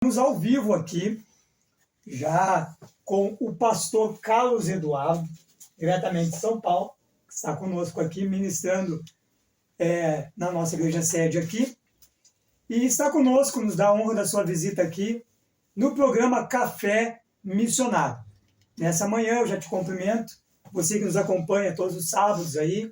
Estamos ao vivo aqui, já com o pastor Carlos Eduardo, diretamente de São Paulo, que está conosco aqui, ministrando na nossa igreja sede aqui. E está conosco, nos dá a honra da sua visita aqui, no programa Café Missionário. Nessa manhã eu já te cumprimento, você que nos acompanha todos os sábados aí,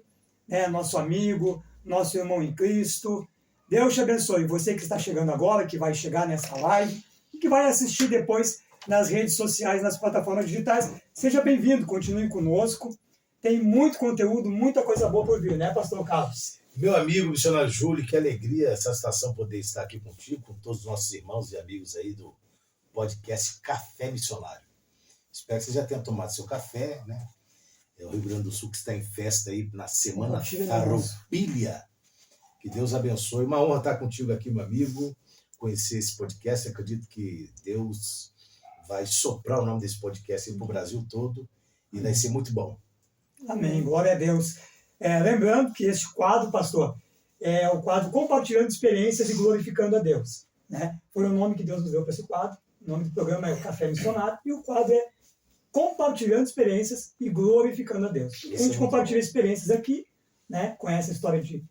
nosso amigo, nosso irmão em Cristo. Deus te abençoe. Você que está chegando agora, que vai chegar nessa live e que vai assistir depois nas redes sociais, nas plataformas digitais, seja bem-vindo, continue conosco. Tem muito conteúdo, muita coisa boa por vir, né, pastor Carlos? Meu amigo missionário Júlio, que alegria essa estação poder estar aqui contigo, com todos os nossos irmãos e amigos aí do podcast Café Missionário. Espero que você já tenha tomado seu café, né? É o Rio Grande do Sul que está em festa aí na Semana Farroupilha. Que Deus abençoe. Uma honra estar contigo aqui, meu amigo, conhecer esse podcast. Eu acredito que Deus vai soprar o nome desse podcast para o Brasil todo e vai ser muito bom. Amém. Glória a Deus. Lembrando que este quadro, pastor, é o quadro Compartilhando Experiências e Glorificando a Deus. Né? Foi o nome que Deus nos deu para esse quadro. O nome do programa é Café Missionário e o quadro é Compartilhando Experiências e Glorificando a Deus. A gente compartilha experiências aqui, né? Conhece a história de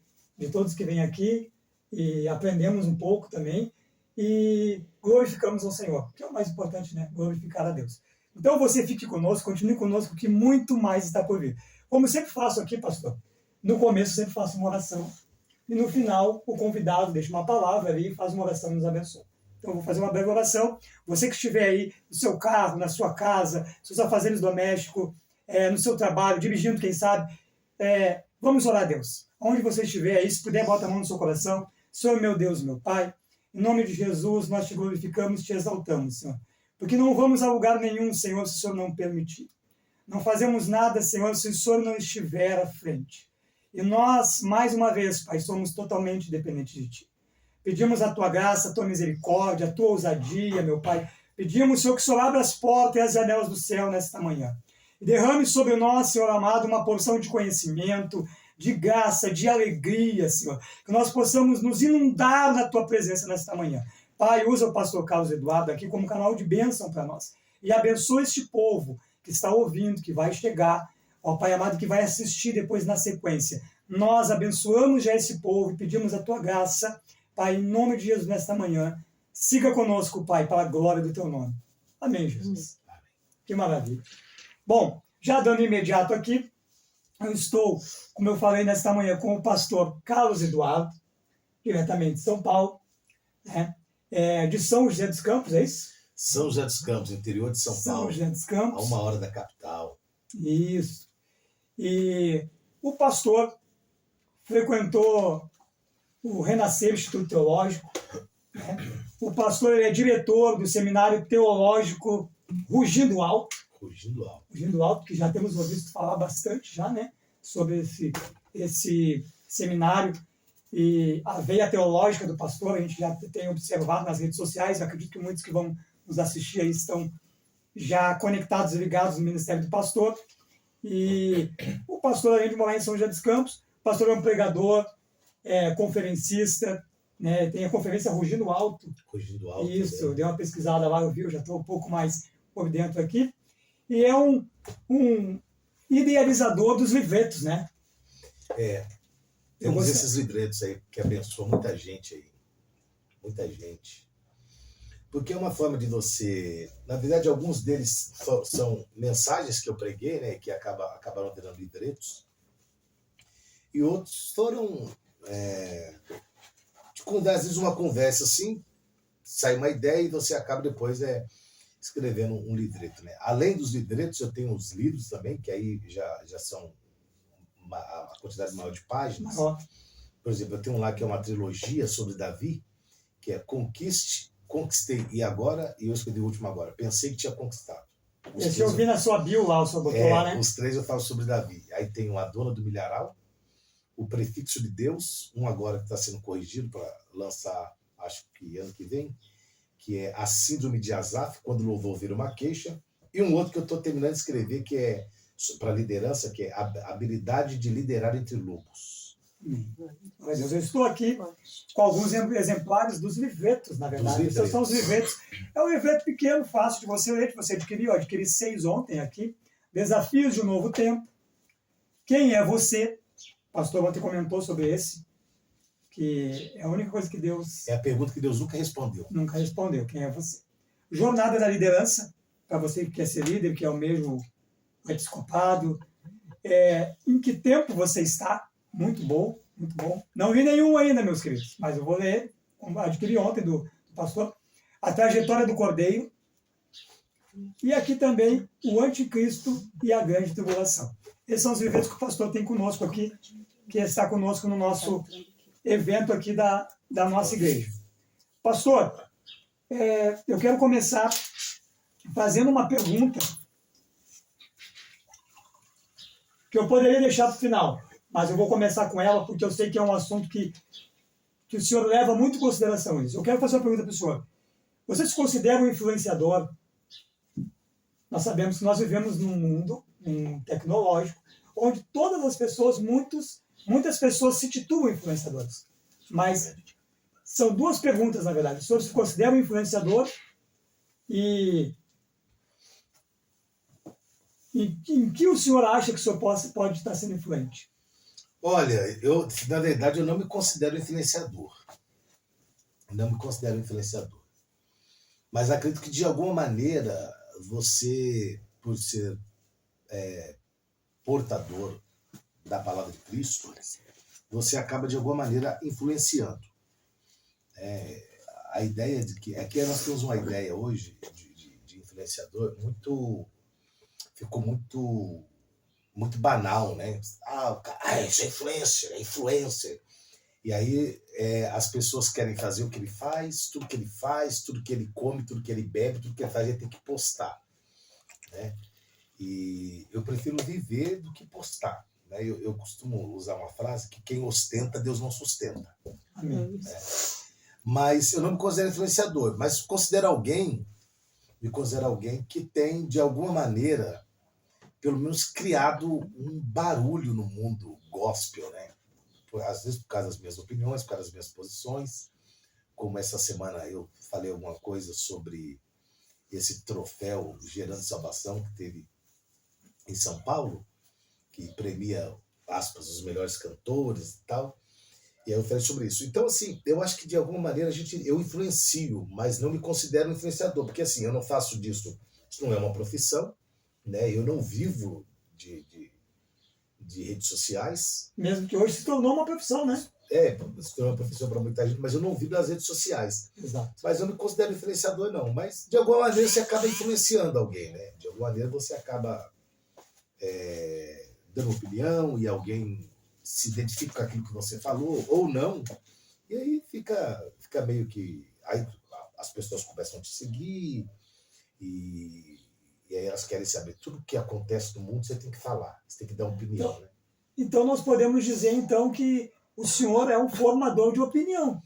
todos que vêm aqui e aprendemos um pouco também e glorificamos ao Senhor, que é o mais importante, né? Glorificar a Deus. Então você fique conosco, continue conosco, que muito mais está por vir. Como eu sempre faço aqui, pastor, no começo eu sempre faço uma oração e no final o convidado deixa uma palavra ali e faz uma oração e nos abençoa. Então eu vou fazer uma breve oração. Você que estiver aí no seu carro, na sua casa, seus afazeres domésticos, no seu trabalho, dirigindo, quem sabe, vamos orar a Deus. Onde você estiver aí, se puder, bota a mão no seu coração. Senhor, meu Deus, meu Pai, em nome de Jesus, nós te glorificamos, te exaltamos, Senhor. Porque não vamos a lugar nenhum, Senhor, se o Senhor não permitir. Não fazemos nada, Senhor, se o Senhor não estiver à frente. E nós, mais uma vez, Pai, somos totalmente dependentes de Ti. Pedimos a Tua graça, a Tua misericórdia, a Tua ousadia, meu Pai. Pedimos, Senhor, que o Senhor abra as portas e as janelas do céu nesta manhã. E derrame sobre nós, Senhor amado, uma porção de conhecimento, de graça, de alegria, Senhor. Que nós possamos nos inundar na Tua presença nesta manhã. Pai, usa o pastor Carlos Eduardo aqui como canal de bênção para nós. E abençoa este povo que está ouvindo, que vai chegar, ó Pai amado, que vai assistir depois na sequência. Nós abençoamos já esse povo e pedimos a Tua graça, Pai, em nome de Jesus, nesta manhã. Siga conosco, Pai, para a glória do Teu nome. Amém, Jesus. Amém. Que maravilha. Bom, já dando imediato aqui, eu estou, como eu falei nesta manhã, com o pastor Carlos Eduardo, diretamente de São Paulo, né? De São José dos Campos, é isso? São José dos Campos, interior de São Paulo. São José dos Campos. A 1 hora da capital. Isso. E o pastor frequentou o Renascer Instituto Teológico. Né? O pastor é diretor do Seminário Teológico Rugindo Alto. Rugindo Alto, que já temos ouvido falar bastante já, né? Sobre esse seminário. E a veia teológica do pastor, a gente já tem observado nas redes sociais, eu acredito que muitos que vão nos assistir aí estão já conectados e ligados no ministério do pastor. E o pastor, além de morar em São José dos Campos, o pastor é um pregador, conferencista, né? Tem a conferência Rugindo Alto. Rugindo Alto. Isso, eu dei uma pesquisada lá, eu vi, eu já estou um pouco mais por dentro aqui. E é um idealizador dos livretos, né? Temos esses livretos aí que abençoam muita gente aí. Muita gente. Porque é uma forma de você... Na verdade, alguns deles são mensagens que eu preguei, né? Que acabaram virando livretos. E outros foram... às vezes uma conversa assim, sai uma ideia e você acaba depois escrevendo um livreto, né? Além dos livretos, eu tenho os livros também, que aí já são a quantidade maior de páginas. Por exemplo, eu tenho um lá que é uma trilogia sobre Davi, que é Conquistei e Agora, e eu escrevi o último agora. Pensei que tinha conquistado. Esse eu vi na sua bio lá, o senhor botou lá, né? Os 3 eu falo sobre Davi. Aí tem A Dona do Milharal, O Prefixo de Deus, um agora que está sendo corrigido para lançar, acho que ano que vem, que é A Síndrome de Asaf, quando o louvor vira uma queixa, e um outro que eu estou terminando de escrever, que é para liderança, que é A Habilidade de Liderar entre Lobos. Amém. Glória a Deus. Eu estou aqui com alguns exemplares dos livretos, na verdade. Esses são os livretos. É um livreto pequeno, fácil de você ler, que você adquiriu. Eu adquiri 6 ontem aqui. Desafios de um Novo Tempo. Quem é você? O pastor ontem comentou sobre esse, que é a única coisa que Deus... É a pergunta que Deus nunca respondeu. Nunca respondeu. Quem é você? Jornada da liderança, para você que quer ser líder, que é o mesmo episcopado. Em que tempo você está? Muito bom, muito bom. Não vi nenhum ainda, meus queridos, mas eu vou ler, como adquiri ontem do pastor, A Trajetória do Cordeiro, e aqui também o Anticristo e a Grande Tribulação. Esses são os livros que o pastor tem conosco aqui, que está conosco no nosso evento aqui da nossa igreja. Pastor, eu quero começar fazendo uma pergunta que eu poderia deixar para o final, mas eu vou começar com ela porque eu sei que é um assunto que o senhor leva muito em consideração isso. Eu quero fazer uma pergunta para o senhor. Você se considera um influenciador? Nós sabemos que nós vivemos num mundo tecnológico onde todas as pessoas, muitas pessoas se titulam influenciadores. Mas são duas perguntas, na verdade. O senhor se considera um influenciador e em que o senhor acha que o senhor pode estar sendo influente? Olha, na verdade, eu não me considero influenciador. Não me considero influenciador. Mas acredito que, de alguma maneira, você, por ser portador da palavra de Cristo, você acaba, de alguma maneira, influenciando. A ideia de que nós temos uma ideia hoje de influenciador ficou muito banal, né? Isso é influencer. E aí as pessoas querem fazer o que ele faz, tudo que ele come, tudo que ele bebe, tudo que ele faz, ele tem que postar, né? E eu prefiro viver do que postar, né? Eu costumo usar uma frase que quem ostenta, Deus não sustenta. Amém. Né? Mas eu não me considero influenciador, mas me considero alguém que tem, de alguma maneira, pelo menos criado um barulho no mundo gospel, né? Às vezes por causa das minhas opiniões, por causa das minhas posições, como essa semana eu falei alguma coisa sobre esse troféu Gerando Salvação que teve em São Paulo, que premia, aspas, os melhores cantores e tal, e aí eu falei sobre isso. Então, assim, eu acho que de alguma maneira eu influencio, mas não me considero influenciador, porque assim, eu não faço disso, isso não é uma profissão, né? Eu não vivo de redes sociais. Mesmo que hoje se tornou uma profissão, né? Se tornou uma profissão para muita gente, mas eu não vivo das redes sociais. Exato. Mas eu não me considero influenciador, não. Mas, de alguma maneira, você acaba influenciando alguém, né? De alguma maneira, você acaba dando opinião e alguém se identifica com aquilo que você falou, ou não. E aí fica meio que... Aí as pessoas começam a te seguir e aí elas querem saber tudo o que acontece no mundo, você tem que falar, você tem que dar uma opinião, né? Então nós podemos dizer, então, que o senhor é um formador de opinião.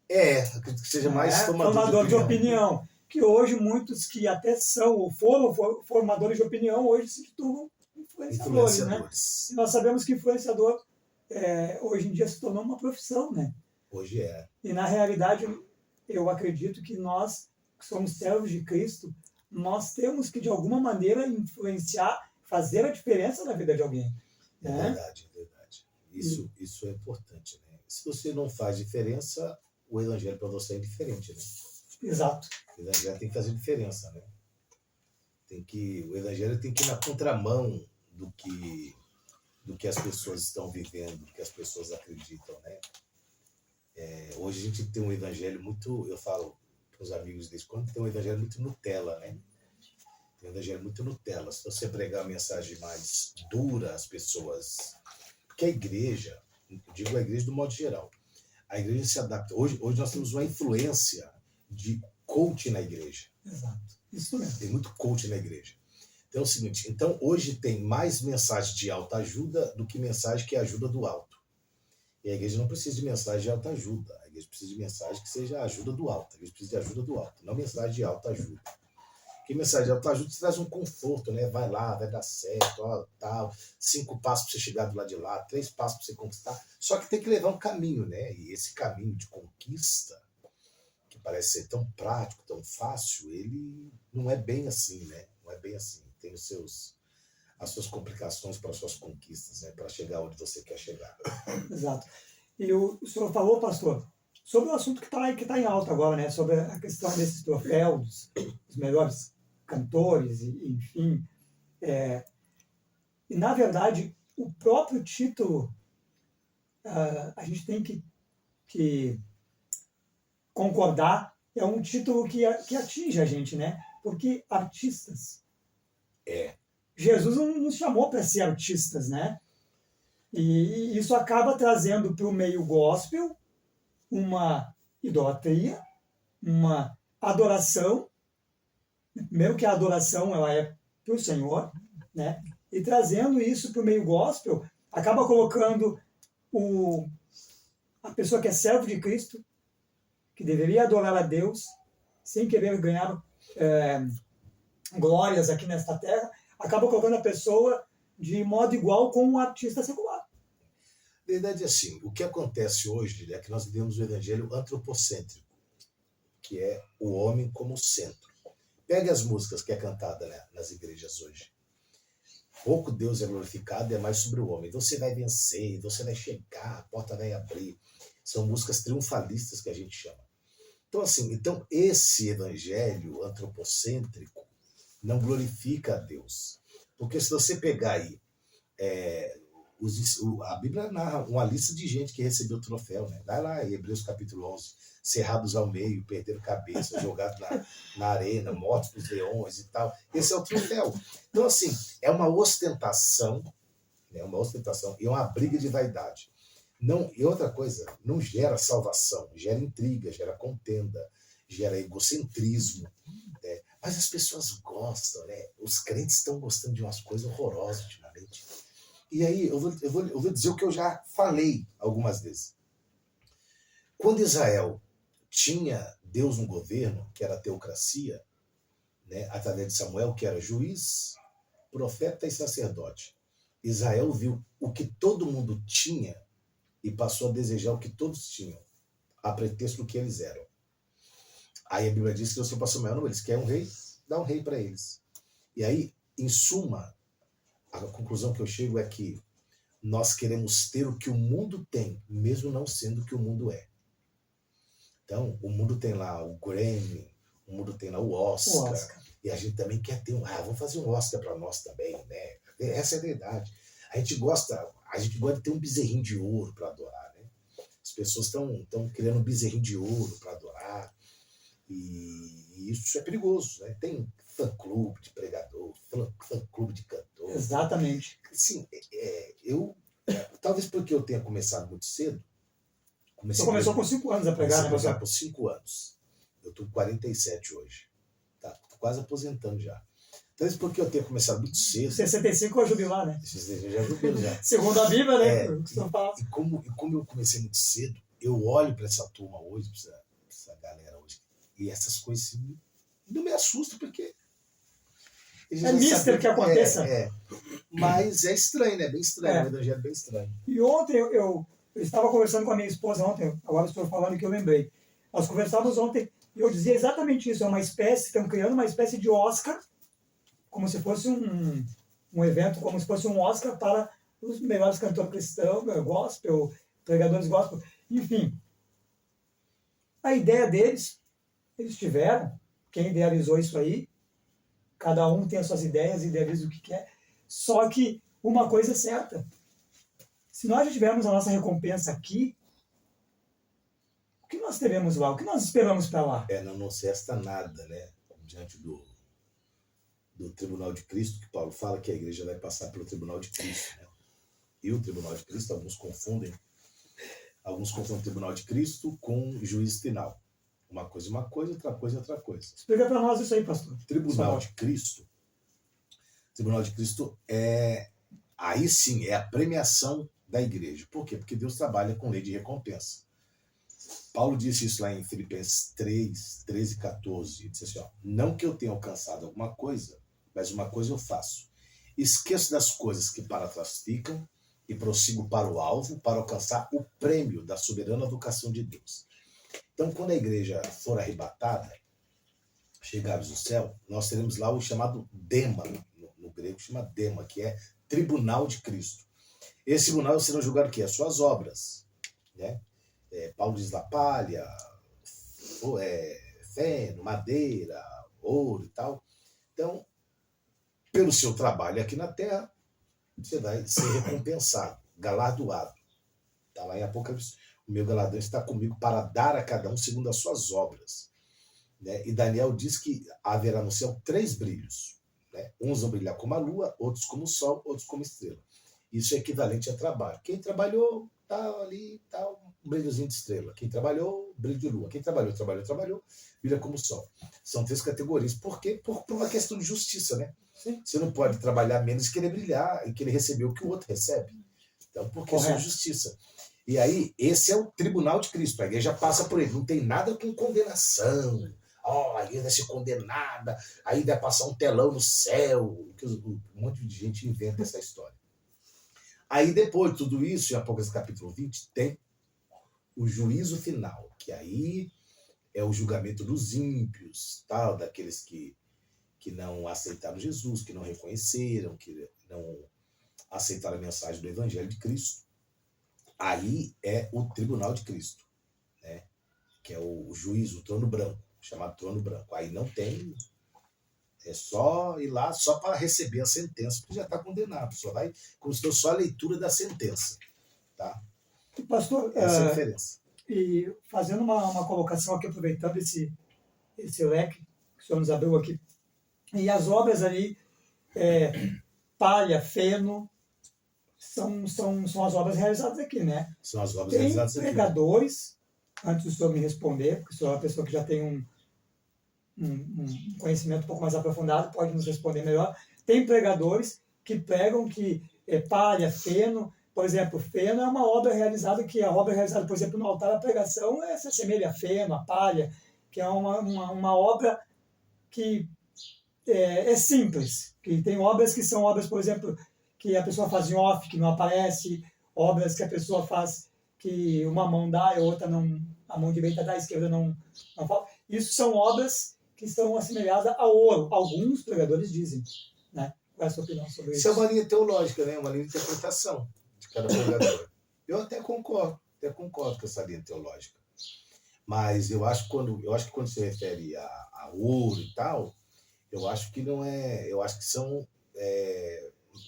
Acredito que seja mais formador de opinião. Que hoje muitos que até são ou foram formadores de opinião, hoje se titulam influenciadores, né? E nós sabemos que influenciador hoje em dia se tornou uma profissão, né? Hoje é. E na realidade, eu acredito que nós, que somos servos de Cristo, nós temos que, de alguma maneira, influenciar, fazer a diferença na vida de alguém. É verdade, é verdade. Isso é importante, né? Se você não faz diferença, o evangelho para você é indiferente, né? Exato. O evangelho tem que fazer diferença, né? O evangelho tem que ir na contramão do que as pessoas estão vivendo, do que as pessoas acreditam, né? Hoje a gente tem um evangelho muito, eu falo para os amigos desde quando, tem um evangelho muito Nutella, né? Tem um evangelho muito Nutella. Se você pregar a mensagem mais dura às pessoas, porque a igreja, eu digo a igreja do modo geral, a igreja se adapta. Hoje nós temos uma influência de coach na igreja. Exato. Isso mesmo. Tem muito coach na igreja. Então é o seguinte, hoje tem mais mensagem de autoajuda do que mensagem que ajuda do alto. E a igreja não precisa de mensagem de autoajuda. A igreja precisa de mensagem que seja ajuda do alto. A igreja precisa de ajuda do alto, não mensagem de autoajuda. Que mensagem de autoajuda te traz um conforto, né? Vai lá, vai dar certo, ó, tal. 5 passos para você chegar do lado de lá, 3 passos para você conquistar. Só que tem que levar um caminho, né? E esse caminho de conquista, que parece ser tão prático, tão fácil, ele não é bem assim, né? Não é bem assim. Tem as suas complicações para as suas conquistas, né? Para chegar onde você quer chegar. Exato. E o senhor falou, pastor, sobre o assunto que tá em alta agora, né? Sobre a questão desses troféus, os melhores cantores, enfim. E, na verdade, o próprio título, a gente tem que concordar, é um título que atinge a gente, né? Porque artistas. Jesus não nos chamou para ser artistas, né? E isso acaba trazendo para o meio gospel uma idolatria, uma adoração, mesmo que a adoração ela é para o Senhor, né? E trazendo isso para o meio gospel, acaba colocando a pessoa que é servo de Cristo, que deveria adorar a Deus, sem querer ganhar glórias aqui nesta terra, acaba colocando a pessoa de modo igual com um artista secular. Na verdade, assim, o que acontece hoje é que nós vivemos o evangelho antropocêntrico, que é o homem como centro. Pega as músicas que é cantada, né, nas igrejas hoje. Pouco Deus é glorificado, é mais sobre o homem. Você vai vencer, você vai chegar, a porta vai abrir. São músicas triunfalistas que a gente chama. Então, assim, esse evangelho antropocêntrico não glorifica a Deus. Porque se você pegar aí, a Bíblia narra uma lista de gente que recebeu o troféu, né? Vai lá em Hebreus capítulo 11, cerrados ao meio, perderam cabeça, jogados na arena, mortos pelos leões e tal. Esse é o troféu. Então, assim, é uma ostentação, né? Uma ostentação e uma briga de vaidade. Não, e outra coisa, não gera salvação, gera intriga, gera contenda, gera egocentrismo. Né? Mas as pessoas gostam, né? Os crentes estão gostando de umas coisas horrorosas ultimamente. E aí, eu vou dizer o que eu já falei algumas vezes. Quando Israel tinha Deus no governo, que era a teocracia, né, através de Samuel, que era juiz, profeta e sacerdote, Israel viu o que todo mundo tinha e passou a desejar o que todos tinham, a pretexto do que eles eram. Aí a Bíblia diz que Deus falou para Samuel, não, eles querem um rei, dá um rei para eles. E aí, em suma, a conclusão que eu chego é que nós queremos ter o que o mundo tem, mesmo não sendo o que o mundo é. Então, o mundo tem lá o Grammy, o mundo tem lá o Oscar. E a gente também quer ter vamos fazer um Oscar para nós também, né? Essa é a verdade. A gente gosta de ter um bezerrinho de ouro para adorar, né? As pessoas estão criando um bezerrinho de ouro para adorar. E isso é perigoso, né? Tem fã-clube de pregador, fã-clube de cantor. Exatamente. Assim, talvez porque eu tenha começado muito cedo. Você começou com 5 anos a pregar, né? Comecei a pregar por 5 anos. Eu estou com 47 hoje. Tá? Tô quase aposentando já. Talvez porque eu tenha começado muito cedo. 65 é jubilar, né? Eu já jubilo já. Segundo a Bíblia, né? E como eu comecei muito cedo, eu olho para essa turma hoje, para essa galera hoje, e essas coisas não me assustam, porque... É mister que aconteça. Mas é estranho, né? Bem estranho, o evangelho é bem estranho. E ontem eu estava conversando com a minha esposa agora estou falando que eu lembrei. Nós conversávamos ontem e eu dizia exatamente isso, estão criando uma espécie de Oscar, como se fosse um evento, como se fosse um Oscar para os melhores cantores cristãos, gospel, pregadores gospel, enfim. A ideia deles, eles tiveram, quem idealizou isso aí, cada um tem as suas ideias, idealiza o que quer, só que uma coisa é certa, se nós já tivermos a nossa recompensa aqui, o que nós teremos lá? O que nós esperamos para lá? Não nos resta nada, né? Diante do tribunal de Cristo, que Paulo fala que a igreja vai passar pelo tribunal de Cristo. Né? E o tribunal de Cristo, alguns confundem o tribunal de Cristo com o juízo final. Uma coisa, outra coisa, outra coisa. Explica para nós isso aí, pastor. Tribunal de Cristo aí sim, é a premiação da igreja. Por quê? Porque Deus trabalha com lei de recompensa. Paulo disse isso lá em Filipenses 3, 13 e 14. Ele disse assim, ó, não que eu tenha alcançado alguma coisa, mas uma coisa eu faço. Esqueço das coisas que para trás ficam e prossigo para o alvo para alcançar o prêmio da soberana vocação de Deus. Então, quando a igreja for arrebatada, chegarmos no céu, nós teremos lá o chamado Dema, no grego chama Dema, que é tribunal de Cristo. Esse tribunal será julgado o quê? As suas obras, né? Paulo diz lá, palha, feno, madeira, ouro e tal. Então, pelo seu trabalho aqui na terra, você vai ser recompensado, galardoado. Está lá em Apocalipse. O meu galardão está comigo para dar a cada um segundo as suas obras. Né? E Daniel diz que haverá no céu 3 brilhos. Né? Uns vão brilhar como a lua, outros como o sol, outros como estrela. Isso é equivalente a trabalho. Quem trabalhou, tá ali, tá um brilhozinho de estrela. Quem trabalhou, brilho de lua. Quem trabalhou, brilha como o sol. São 3 categorias. Por quê? Por uma questão de justiça, né? Sim. Você não pode trabalhar menos e querer brilhar e querer receber o que o outro recebe. Então, porque isso é justiça. E aí, esse é o tribunal de Cristo. A igreja passa por ele. Não tem nada com condenação. A igreja vai ser condenada, aí vai passar um telão no céu. Um monte de gente inventa essa história. Aí, depois de tudo isso, em Apocalipse capítulo 20, tem o juízo final, que aí é o julgamento dos ímpios, tal, daqueles que não aceitaram Jesus, que não reconheceram, que não aceitaram a mensagem do Evangelho de Cristo. Aí é o tribunal de Cristo, né? Que é o juízo, o trono branco, chamado trono branco. Aí não tem, é só ir lá só para receber a sentença, porque já está condenado, só vai, como se fosse só a leitura da sentença. Tá? Pastor, essa é a diferença. E fazendo uma colocação aqui, aproveitando esse leque que o senhor nos abriu aqui, e as obras ali, palha, feno, são as obras realizadas aqui, né? São as obras realizadas aqui. Tem pregadores, antes do senhor me responder, porque o senhor é uma pessoa que já tem um conhecimento um pouco mais aprofundado, pode nos responder melhor. Tem pregadores que pregam que palha, feno, por exemplo, feno é uma obra realizada, por exemplo, no altar da pregação, se assemelha a feno, a palha, que é uma obra que é simples, que tem obras que são obras, por exemplo, que a pessoa faz em off, que não aparece, obras que a pessoa faz que uma mão dá e a outra não, a mão direita dá, a esquerda não fala. Isso são obras que estão assemelhadas ao ouro. Alguns pregadores dizem, né? Qual é a sua opinião sobre isso? Isso é uma linha teológica, né? Uma linha de interpretação de cada pregador. Eu até concordo com essa linha teológica. Mas eu acho que quando se refere a ouro e tal, eu acho que não é. Eu acho que são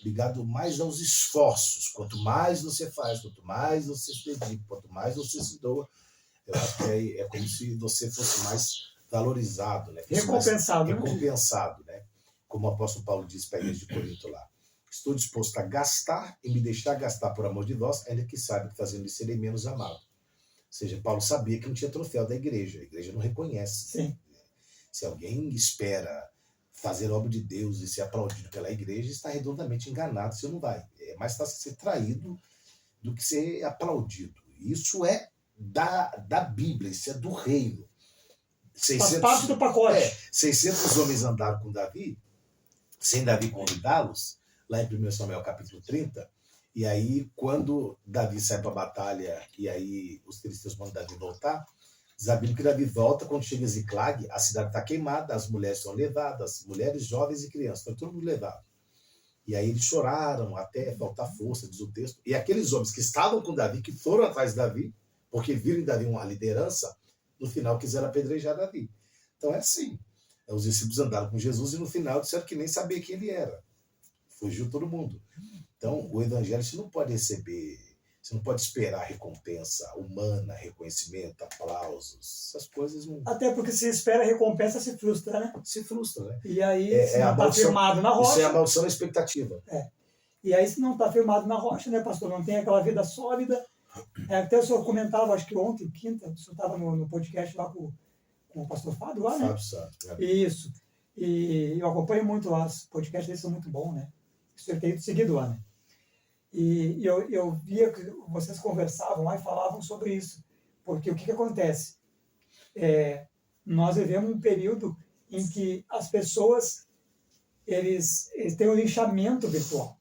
ligados mais aos esforços. Quanto mais você faz, quanto mais você se dedica, quanto mais você se doa, eu acho que é como se você fosse mais valorizado, né? Recompensado, né? Como o apóstolo Paulo disse para a igreja de Corinto lá. Estou disposto a gastar e me deixar gastar por amor de vós, ainda que saiba que fazendo isso serei menos amado. Ou seja, Paulo sabia que não tinha troféu da igreja. A igreja não reconhece. Sim. Se alguém espera fazer obra de Deus e ser aplaudido pela igreja, está redondamente enganado, você não vai. É mais fácil ser traído do que ser aplaudido. Isso é da Bíblia, isso é do reino. Faz parte do pacote. 600 homens andaram com Davi, sem Davi convidá-los, lá em 1 Samuel capítulo 30, e aí quando Davi sai para a batalha, e aí os filisteus mandam Davi voltar, diz a Bíblia que Davi volta, quando chega em Ziclag, a cidade está queimada, as mulheres são levadas, mulheres, jovens e crianças, estão todo mundo levado. E aí eles choraram até faltar força, diz o texto. E aqueles homens que estavam com Davi, que foram atrás de Davi, porque viram em Davi uma liderança, no final quiseram apedrejar Davi. Então é assim. Os discípulos andaram com Jesus e no final disseram que nem sabia quem ele era. Fugiu todo mundo. Então o evangelho você não pode receber, você não pode esperar recompensa humana, reconhecimento, aplausos, essas coisas não... Até porque se espera recompensa, se frustra, né? Se frustra, né? E aí, se não está firmado na rocha... Isso é a maldição da expectativa. E aí, se não está firmado na rocha, né, pastor? Não tem aquela vida sólida. Até o senhor comentava, acho que ontem, quinta, o senhor estava no podcast lá com o pastor Fábio lá, né? Fábio. Isso. E eu acompanho muito lá, os podcasts deles são muito bons, né? Isso eu tenho seguido lá, né? E eu via que vocês conversavam lá e falavam sobre isso. Porque o que acontece? Nós vivemos um período em que as pessoas eles têm um linchamento virtual.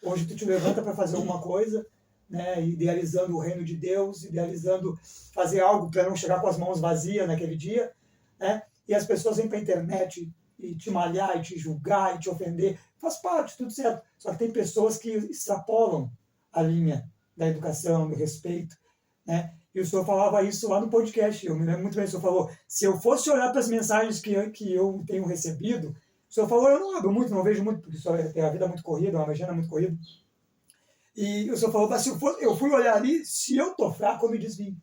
Hoje tu te levanta para fazer alguma coisa, né, idealizando o reino de Deus, idealizando fazer algo para não chegar com as mãos vazias naquele dia, né, e as pessoas vêm para a internet e te malhar, e te julgar, e te ofender. Faz parte, tudo certo. Só que tem pessoas que extrapolam a linha da educação, do respeito, né? E o senhor falava isso lá no podcast. Eu me lembro muito bem, o senhor falou, se eu fosse olhar para as mensagens que eu tenho recebido, o senhor falou, eu não abro muito, não vejo muito, porque o senhor tem a vida muito corrida, uma agenda muito corrida. E o senhor falou, mas se eu fui olhar ali, se eu tô fraco, eu me desvio.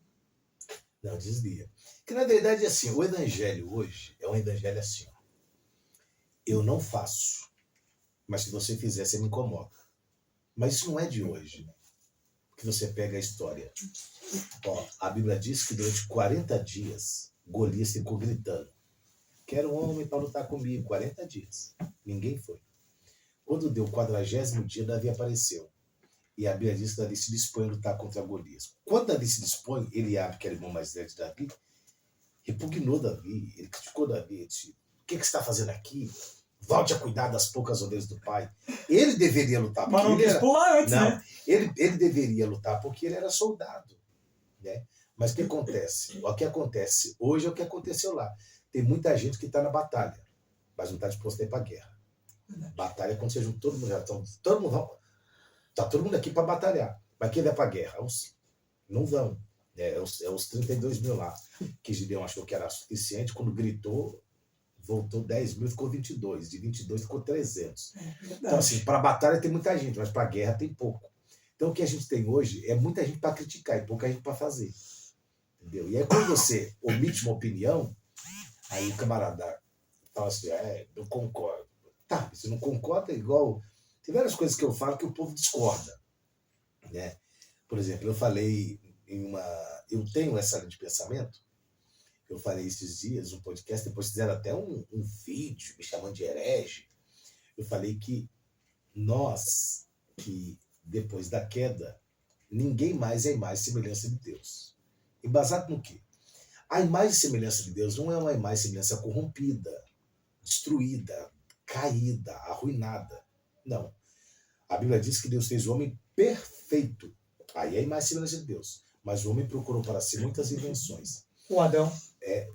Não, desvia. Que na verdade, assim, o evangelho hoje é um evangelho assim. Ó. Eu não faço, mas se você fizer, você me incomoda. Mas isso não é de hoje, né? Que você pega a história. Ó, a Bíblia diz que durante 40 dias, Golias ficou gritando. Quero um homem para lutar comigo. 40 dias. Ninguém foi. Quando deu o 40º dia, Davi apareceu. E a Bíblia diz que Davi se dispõe a lutar contra Golias. Quando Davi se dispõe, Eliabe, que era o irmão mais velho de Davi, repugnou Davi, ele criticou Davi, ele disse, o que você está fazendo aqui? Volte a cuidar das poucas ovelhas do pai. Ele deveria lutar. Mas não quis pular antes, não, né? Ele deveria lutar porque ele era soldado. Né? Mas o que acontece? O que acontece hoje é o que aconteceu lá. Tem muita gente que está na batalha, mas não está disposto a ir para a guerra. Batalha é quando você junta todo mundo. Está todo mundo aqui para batalhar. Mas quem vai para a guerra? Não vão. É os 32 mil lá. Que Gideão achou que era suficiente. Quando gritou, voltou 10 mil, ficou 22. De 22 ficou 300. Então, assim, para a batalha tem muita gente, mas para a guerra tem pouco. Então, o que a gente tem hoje é muita gente para criticar e pouca gente para fazer. Entendeu? E aí, quando você omite uma opinião, aí o camarada fala assim, não concordo. Tá, você não concorda, é igual... Tem várias coisas que eu falo que o povo discorda. Né? Por exemplo, eu falei eu tenho essa linha de pensamento, eu falei esses dias, um podcast, depois fizeram até um vídeo me chamando de herege. Eu falei que nós, que depois da queda, ninguém mais é a imagem e semelhança de Deus. Embasado no quê? A imagem e semelhança de Deus não é uma imagem e semelhança corrompida, destruída, caída, arruinada. Não. A Bíblia diz que Deus fez o homem perfeito. Aí é a imagem e semelhança de Deus. Mas o homem procurou para si muitas invenções. Com Adão.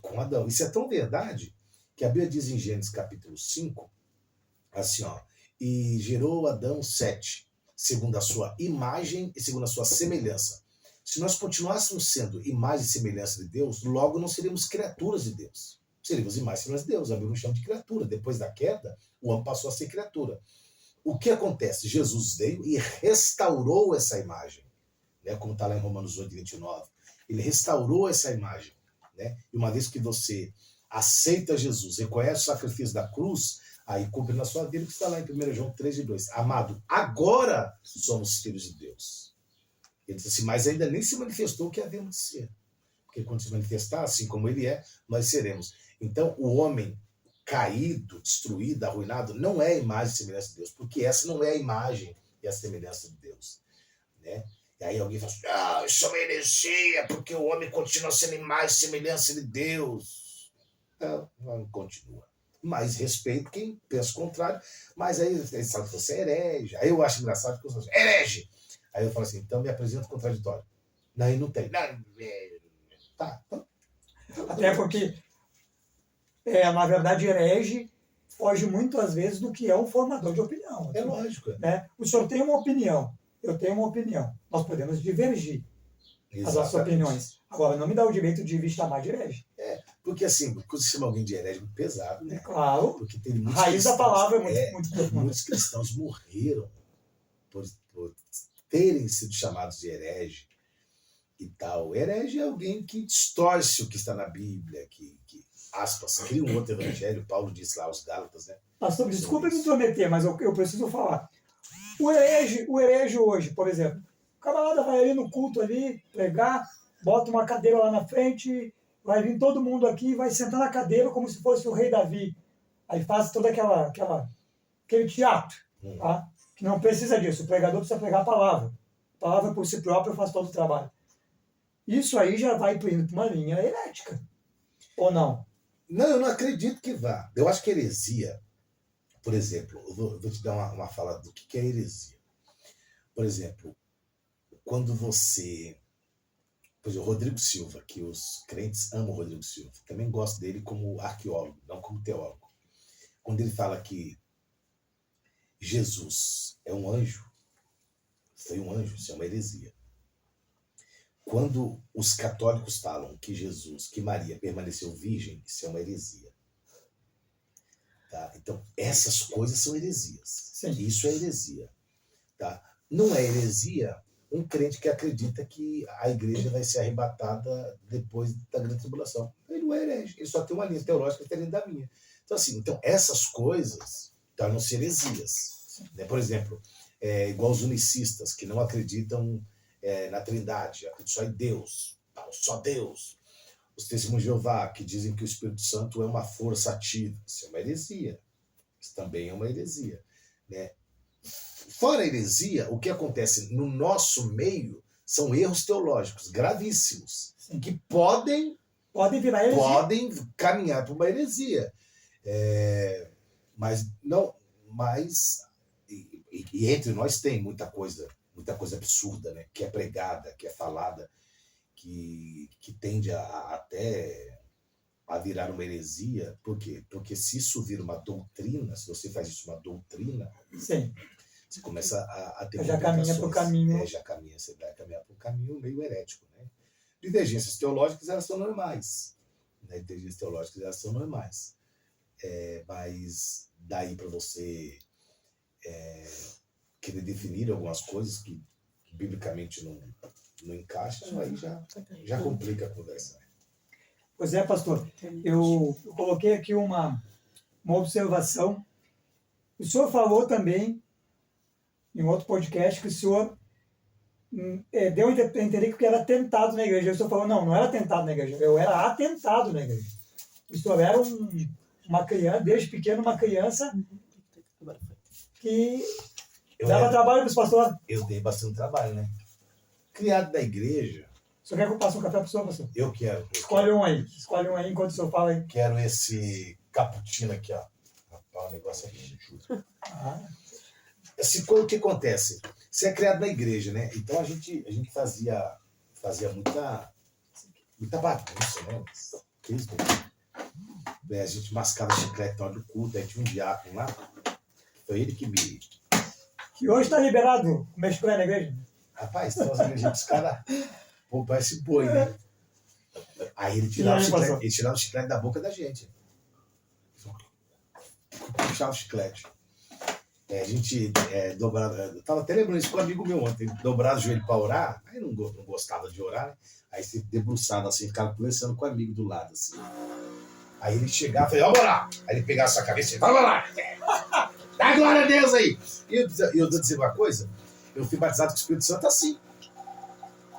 Com Adão. Isso é tão verdade que a Bíblia diz em Gênesis capítulo 5, assim, ó, e gerou Adão 7, segundo a sua imagem e segundo a sua semelhança. Se nós continuássemos sendo imagem e semelhança de Deus, logo não seríamos criaturas de Deus. Seríamos imagem e semelhança de Deus. A Bíblia nos chama de criatura. Depois da queda, o homem passou a ser criatura. O que acontece? Jesus veio e restaurou essa imagem, né? Como está lá em Romanos 8, 29. Ele restaurou essa imagem. Né? E uma vez que você aceita Jesus, reconhece o sacrifício da cruz, aí cumpre na sua vida o que está lá em 1 João 3:2. Amado, agora somos filhos de Deus. Ele disse assim, mas ainda nem se manifestou o que havemos de ser. Porque quando se manifestar, assim como ele é, nós seremos. Então, o homem caído, destruído, arruinado, não é a imagem e semelhança de Deus, porque essa não é a imagem e a semelhança de Deus. Né? E aí alguém fala assim, isso é uma heresia, porque o homem continua sendo imagem e semelhança de Deus. Não continua. Mas respeito quem pensa o contrário, mas aí ele sabe que você é herege. Aí eu acho engraçado que eu falo assim, herege! Aí eu falo assim, então me apresenta o contraditório. Não, aí não tem. Tá. Até porque, na verdade, herege foge muito às vezes do que é um formador de opinião. É lógico. Né? O senhor tem uma opinião, eu tenho uma opinião. Nós podemos divergir as nossas opiniões. Agora, não me dá o direito de me chamar de herege. Porque assim, quando você chama alguém de herege, é muito pesado, né? Claro. Porque tem muitos raiz cristãos, da palavra é muito profunda. Muitos cristãos morreram por terem sido chamados de herege e tal. Herege é alguém que distorce o que está na Bíblia, que aspas, cria um outro evangelho. Paulo disse lá aos Gálatas, né? Pastor, desculpa me intrometer, mas eu preciso falar. O herege hoje, por exemplo, o camarada vai ali no culto ali, pregar, bota uma cadeira lá na frente, vai vir todo mundo aqui, vai sentar na cadeira como se fosse o rei Davi. Aí faz todo aquele teatro, tá? Que não precisa disso. O pregador precisa pregar a palavra. A palavra por si própria faz todo o trabalho. isso aí já vai indo para uma linha herética. Ou não? Não, eu não acredito que vá. Eu acho que heresia, por exemplo, eu vou te dar uma fala do que é heresia. Por exemplo, quando você... Por exemplo, o Rodrigo Silva, que os crentes amam o Rodrigo Silva. Também gosto dele como arqueólogo, não como teólogo. Quando ele fala que Jesus é um anjo, foi um anjo, isso é uma heresia. Quando os católicos falam que Jesus, que Maria permaneceu virgem, isso é uma heresia. Tá? Então, essas coisas são heresias. Sim. Isso é heresia. Tá? Não é heresia um crente que acredita que a igreja vai ser arrebatada depois da grande tribulação. Ele não é herege, ele só tem uma linha teológica diferente da minha. Então, assim, essas coisas tornam-se heresias. Né? Por exemplo, igual os unicistas, que não acreditam na Trindade, acreditam só em Deus, só Deus. Os testemunhos de Jeová, que dizem que o Espírito Santo é uma força ativa. Isso é uma heresia. Isso também é uma heresia. Né? Fora a heresia, o que acontece no nosso meio são erros teológicos gravíssimos, Sim. que podem virar heresia. Podem caminhar para uma heresia. Mas não, e entre nós tem muita coisa absurda, né? Que é pregada, que é falada, que tende até a virar uma heresia. Por quê? Porque se isso vira uma doutrina, se você faz isso uma doutrina, sim, você começa a ter já caminha para o caminho. Você vai caminhar para um caminho meio herético. Né? Divergências teológicas, elas são normais. Né? Divergências teológicas, elas são normais. Mas daí para você querer definir algumas coisas que biblicamente não encaixam, aí já complica a conversa. Pois é, pastor. Eu coloquei aqui uma observação. O senhor falou também, em outro podcast, que o senhor deu a entender que era tentado na igreja. O senhor falou, não era tentado na igreja, eu era atentado na igreja. O senhor era uma criança, desde pequeno, uma criança que dava trabalho para os pastores. Eu dei bastante trabalho, né? Criado da igreja. O senhor quer que eu passe um café para o senhor, pastor? Eu quero. Escolhe um aí enquanto o senhor fala aí. Quero esse cappuccino aqui, ó. Rapaz, o negócio aqui. Assim, o que acontece? Você é criado na igreja, né? Então a gente fazia muita bagunça, né? A gente mascava chiclete na hora do culto, aí tinha um diácono lá. Foi ele que me... Que hoje está liberado comer chiclete na igreja. Rapaz, tem umas igrejinhas dos caras... Pô, parece boi, né? Aí ele tirava o chiclete da boca da gente. Puxava o chiclete. A gente dobrava... Eu tava até lembrando isso com um amigo meu ontem. Dobrava o joelho para orar. Aí não gostava de orar, né? Aí você debruçado assim, ficava conversando com o amigo do lado, assim. Aí ele chegava e falava, vamos orar. Aí ele pegava a sua cabeça e vamos lá. Dá glória a Deus aí. E eu vou dizer uma coisa. Eu fui batizado com o Espírito Santo assim.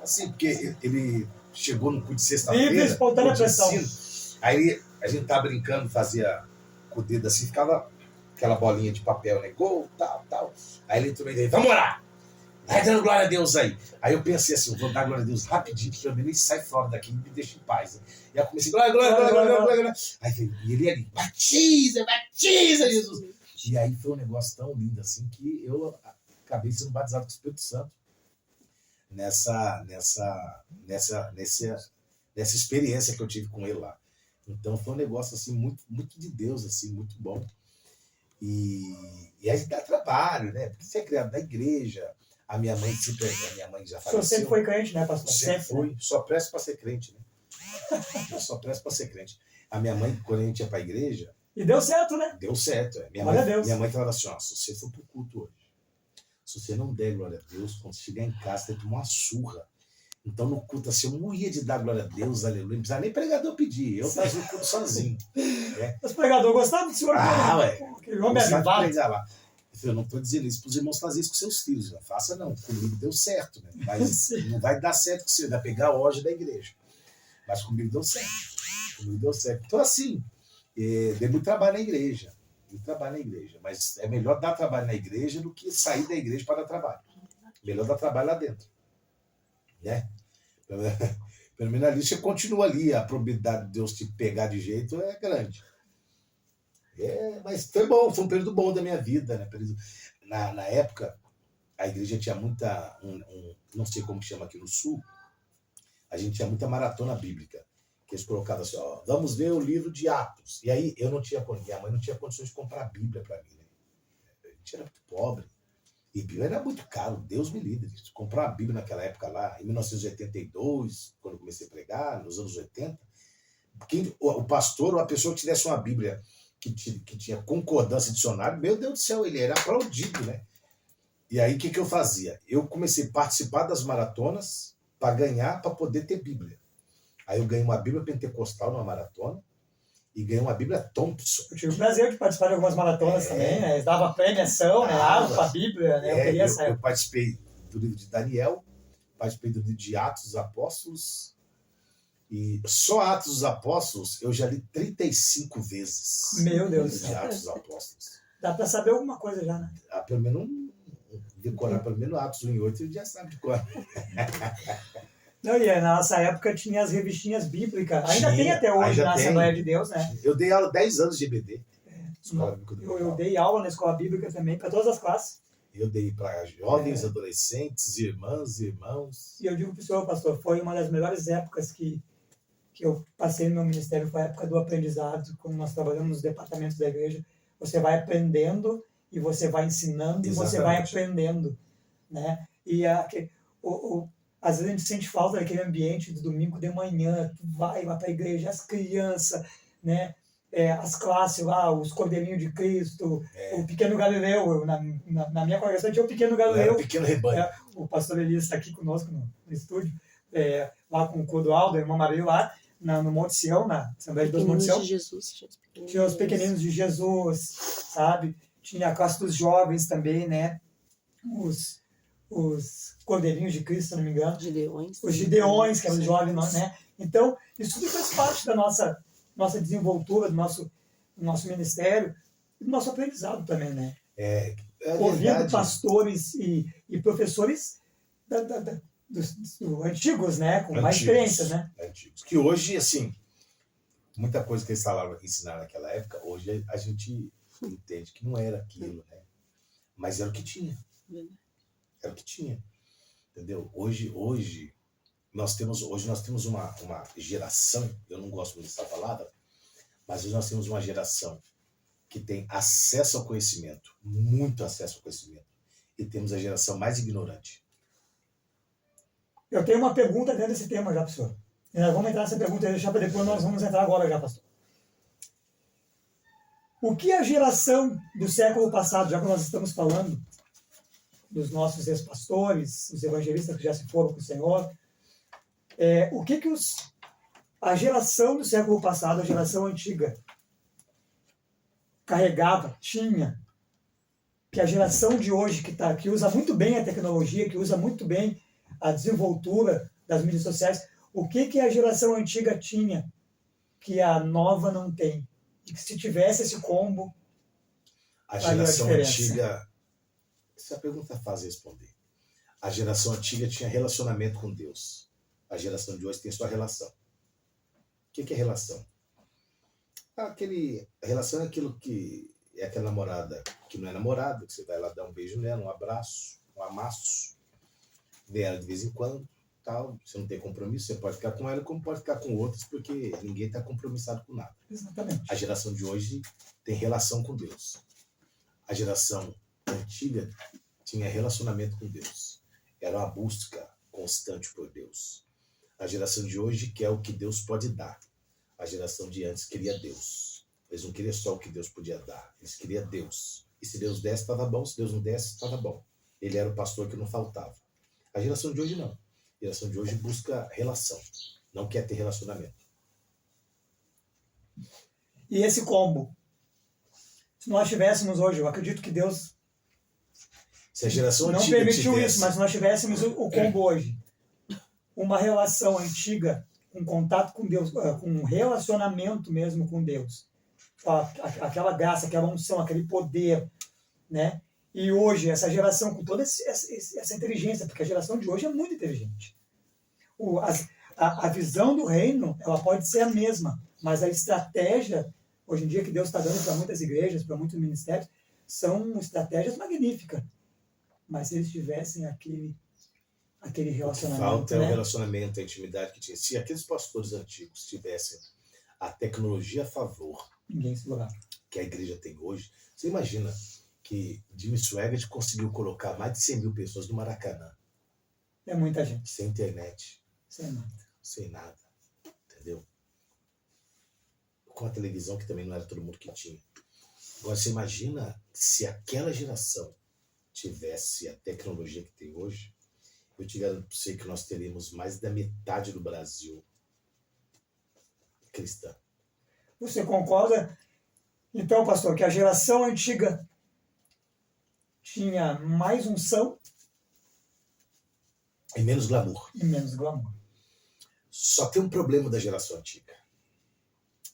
Assim, porque ele chegou no culto de sexta-feira. Espontânea pressão. Aí a gente tava brincando, fazia com o dedo assim, ficava aquela bolinha de papel, né? Gol, tal. Aí ele entrou e vamos orar. Vai dando glória a Deus aí. Aí eu pensei assim, eu vou dar glória a Deus rapidinho, porque eu nem sai fora daqui e me deixa em paz. E aí eu comecei, glória. Aí ele ali, batiza Jesus. E aí foi um negócio tão lindo assim que eu acabei sendo batizado com o Espírito Santo nessa experiência que eu tive com ele lá. Então foi um negócio assim muito, muito de Deus, assim, muito bom. E aí dá trabalho, né? Porque você é criado na igreja. A minha mãe já faleceu. O senhor sempre foi crente, né, pastor? Sempre fui. Só presto para ser crente, né? Eu só presto para ser crente. A minha mãe, quando a gente ia para a igreja... E deu certo, né? Deu certo. Minha mãe falava assim, ó, se você for pro culto hoje, se você não der glória a Deus, quando você chegar em casa, você tem que tomar uma surra. Então, no culto, assim, eu morria de dar glória a Deus, aleluia. Não precisava nem pregador pedir. Eu fazia o culto sozinho. Né? Os pregadores gostavam do senhor? Ué. Que homem avivado. Eu não estou dizendo isso para os irmãos fazerem isso com seus filhos. Não faça, não. Comigo deu certo. Né? Mas não vai dar certo com você. Vai pegar a hoje da igreja. Mas comigo deu certo. Então, assim, dei muito trabalho na igreja. Mas é melhor dar trabalho na igreja do que sair da igreja para dar trabalho. Melhor dar trabalho lá dentro. Né? Pelo menos ali você continua ali, a probabilidade de Deus te pegar de jeito é grande. Mas foi bom, foi um período bom da minha vida, né? Na época, a igreja tinha muita, não sei como que chama aqui no Sul, a gente tinha muita maratona bíblica, que eles colocavam assim, ó, vamos ver o livro de Atos. E aí minha mãe não tinha condições de comprar a Bíblia para mim, né? A gente era muito pobre. E Bíblia era muito caro, Deus me livre. Comprar uma Bíblia naquela época lá, em 1982, quando eu comecei a pregar, nos anos 80, o pastor ou a pessoa que tivesse uma Bíblia que tinha concordância de dicionário, meu Deus do céu, ele era aplaudido, né? E aí o que eu fazia? Eu comecei a participar das maratonas para ganhar, para poder ter Bíblia. Aí eu ganhei uma Bíblia pentecostal numa maratona e ganhei uma Bíblia Thompson. Eu tive o prazer de participar de algumas maratonas também, né? Eles davam premiação, né? Para a Bíblia, né? Eu participei do livro de Daniel, participei do livro de Atos dos Apóstolos, e só Atos dos Apóstolos eu já li 35 vezes. Meu Deus do céu. De Atos dos Apóstolos. Dá para saber alguma coisa já, né? Pelo menos decorar pelo menos Atos 1 e 8, ele já sabe de cor. Não, e na nossa época tinha as revistinhas bíblicas. Ainda tem até hoje na Assembleia de Deus, né? Eu dei aula 10 anos de EBD. Eu dei aula na escola bíblica também, para todas as classes. Eu dei para jovens, adolescentes, irmãs, irmãos. E eu digo para o senhor, pastor, foi uma das melhores épocas que eu passei no meu ministério, foi a época do aprendizado, quando nós trabalhamos nos departamentos da igreja. Você vai aprendendo e você vai ensinando. Exatamente. E você vai aprendendo, né? E às vezes a gente sente falta daquele ambiente do domingo de manhã, tu vai para a igreja, as crianças, né? As classes lá, os Cordeirinhos de Cristo, o Pequeno Galileu. Na minha congregação tinha o Pequeno Galileu. O Pequeno Rebanho. O pastor Elias está aqui conosco no estúdio, lá com o Clodoaldo, a irmã Maria lá, no Monte Sião, na Assembleia de Deus Monte Sião. Tinha os Pequeninos de Jesus, sabe? Tinha a classe dos jovens também, né? Os Cordeirinhos de Cristo, se não me engano. Gideões. Os Gideões, que eram os jovens, né? Então, isso tudo faz parte da nossa desenvoltura, do nosso ministério e do nosso aprendizado também, né? Ouvindo pastores e professores dos antigos, né? Com mais experiências, né? Antigos. Que hoje, assim, muita coisa que eles ensinaram naquela época, hoje a gente entende que não era aquilo, né? Mas era o que tinha. Era o que tinha. Entendeu? Hoje nós temos uma geração, eu não gosto muito dessa palavra, mas hoje nós temos uma geração que tem acesso ao conhecimento, muito acesso ao conhecimento, e temos a geração mais ignorante. Eu tenho uma pergunta dentro desse tema já, professor. E nós vamos entrar nessa pergunta e deixar para depois, nós vamos entrar agora já, pastor. O que a geração do século passado, já que nós estamos falando dos nossos ex-pastores, os evangelistas que já se foram com o Senhor, o que a geração do século passado, a geração antiga, carregava, tinha, que a geração de hoje, que usa muito bem a tecnologia, que usa muito bem a desenvoltura das mídias sociais, o que a geração antiga tinha que a nova não tem? E que se tivesse esse combo, a geração antiga... Essa pergunta é fácil de responder. A geração antiga tinha relacionamento com Deus. A geração de hoje tem sua relação. O que é relação? Relação é aquilo que é aquela namorada que não é namorada, que você vai lá dar um beijo nela, um abraço, um amasso, vê ela de vez em quando, tal. Você não tem compromisso, você pode ficar com ela como pode ficar com outros, porque ninguém está compromissado com nada. Exatamente. A geração de hoje tem relação com Deus. A geração antiga tinha relacionamento com Deus. Era uma busca constante por Deus. A geração de hoje quer o que Deus pode dar. A geração de antes queria Deus. Eles não queriam só o que Deus podia dar. Eles queriam Deus. E se Deus desse, estava bom. Se Deus não desse, estava bom. Ele era o pastor que não faltava. A geração de hoje não. A geração de hoje busca relação. Não quer ter relacionamento. E esse combo? Se nós tivéssemos hoje, eu acredito que Deus se a geração não antiga permitiu tivesse... isso, mas se nós tivéssemos o combo hoje, uma relação antiga, um contato com Deus, com um relacionamento mesmo com Deus, aquela graça, aquela unção, aquele poder, né? E hoje, essa geração com toda essa inteligência, porque a geração de hoje é muito inteligente. A visão do reino, ela pode ser a mesma, mas a estratégia, hoje em dia, que Deus está dando para muitas igrejas, para muitos ministérios, são estratégias magníficas. Mas se eles tivessem aquele relacionamento, Falta é o né? relacionamento, a intimidade que tinha. Se aqueles pastores antigos tivessem a tecnologia a favor Ninguém segurava. que a igreja tem hoje, você imagina que Jimmy Swaggart conseguiu colocar mais de 100 mil pessoas no Maracanã, É muita gente, sem internet, sem nada. sem nada, entendeu? Com a televisão, que também não era todo mundo que tinha. Agora, você imagina se aquela geração tivesse a tecnologia que tem hoje, eu te garanto para você que nós teríamos mais da metade do Brasil cristã. Você concorda, então, pastor, que a geração antiga tinha mais unção E menos glamour. e menos glamour? Só tem um problema da geração antiga.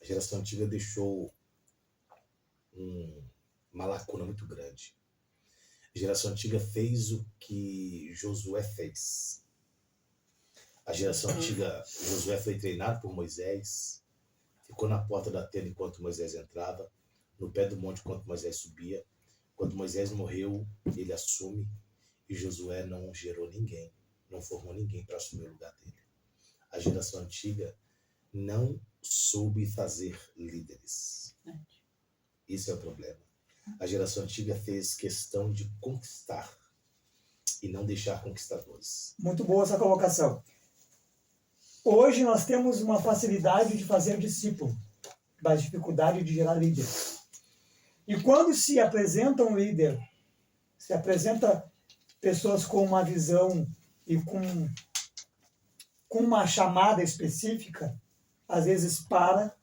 A geração antiga deixou uma lacuna muito grande. A geração antiga fez o que Josué fez. A geração antiga, Josué foi treinado por Moisés, ficou na porta da tenda enquanto Moisés entrava, no pé do monte enquanto Moisés subia. Quando Moisés morreu, ele assume, e Josué não gerou ninguém, não formou ninguém para assumir o lugar dele. A geração antiga não soube fazer líderes. Isso é o problema. A geração antiga fez questão de conquistar e não deixar conquistadores. Muito boa essa colocação. Hoje nós temos uma facilidade de fazer discípulo, mas dificuldade de gerar líder. E quando se apresenta um líder, se apresenta pessoas com uma visão e com uma chamada específica, às vezes para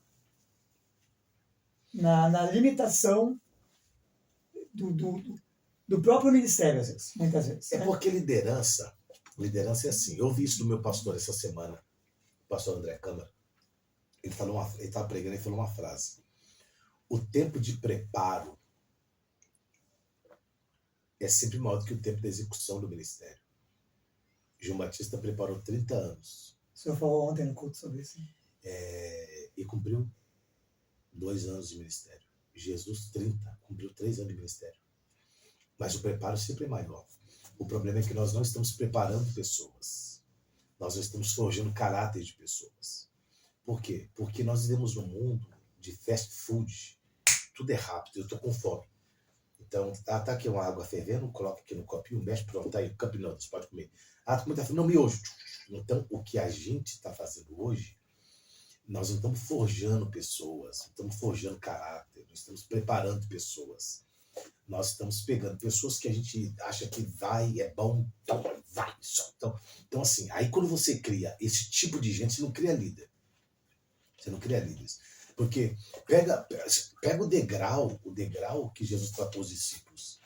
na limitação do próprio ministério, às vezes, muitas vezes. É porque liderança é assim. Eu ouvi isso do meu pastor essa semana, o pastor André Câmara. Ele estava pregando e falou uma frase. O tempo de preparo é sempre maior do que o tempo da execução do ministério. João Batista preparou 30 anos. O senhor falou ontem no culto sobre isso. E cumpriu 2 anos de ministério. Jesus, 30, cumpriu 3 anos de ministério. Mas o preparo sempre é maior. O problema é que nós não estamos preparando pessoas. Nós não estamos forjando caráter de pessoas. Por quê? Porque nós vivemos num mundo de fast food. Tudo é rápido, eu estou com fome. Então, tá aqui uma água fervendo, coloca aqui no copinho, mexe, pronto, tá aí, cup noodles, pode comer. Tô com muita fome, não, miojo. Então, o que a gente está fazendo hoje, nós não estamos forjando pessoas, não estamos forjando caráter, nós estamos preparando pessoas. Nós estamos pegando pessoas que a gente acha que vai, é bom, então vai, só. Então, assim, aí quando você cria esse tipo de gente, você não cria líder. Você não cria líderes. Porque pega o degrau que Jesus tratou os discípulos.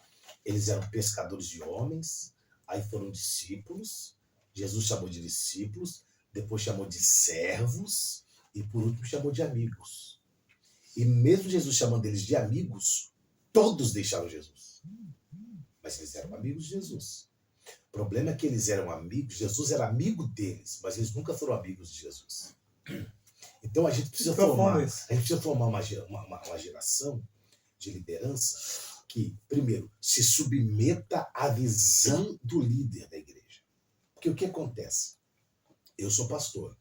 Eles eram pescadores de homens, aí foram discípulos, Jesus chamou de discípulos, depois chamou de servos, e por último chamou de amigos. E mesmo Jesus chamando eles de amigos, todos deixaram Jesus. Mas eles eram amigos de Jesus. O problema é que eles eram amigos, Jesus era amigo deles, mas eles nunca foram amigos de Jesus. Então a gente precisa formar uma geração de liderança que, primeiro, se submeta à visão do líder da igreja. Porque o que acontece? Eu sou pastor.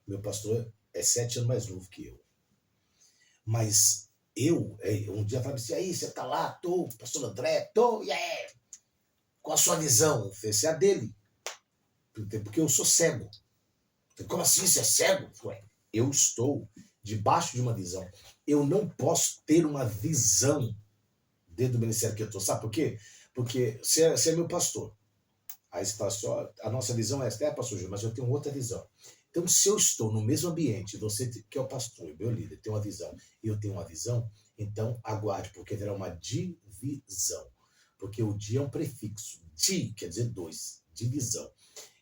Meu pastor é 7 anos mais novo que eu. Mas um dia falei assim, aí, você tá lá, pastor André, yeah. Qual a sua visão? Eu falei, essa é a dele. Porque eu sou cego. Como assim, você é cego? Ué, eu estou debaixo de uma visão. Eu não posso ter uma visão dentro do ministério que eu estou. Sabe por quê? Porque você é meu pastor. Aí você fala assim, a nossa visão é essa, pastor Júlio, mas eu tenho outra visão. Então, se eu estou no mesmo ambiente, você que é o pastor, meu líder, tem uma visão, e eu tenho uma visão, então aguarde, porque terá uma divisão. Porque o dia é um prefixo. Di quer dizer 2, divisão.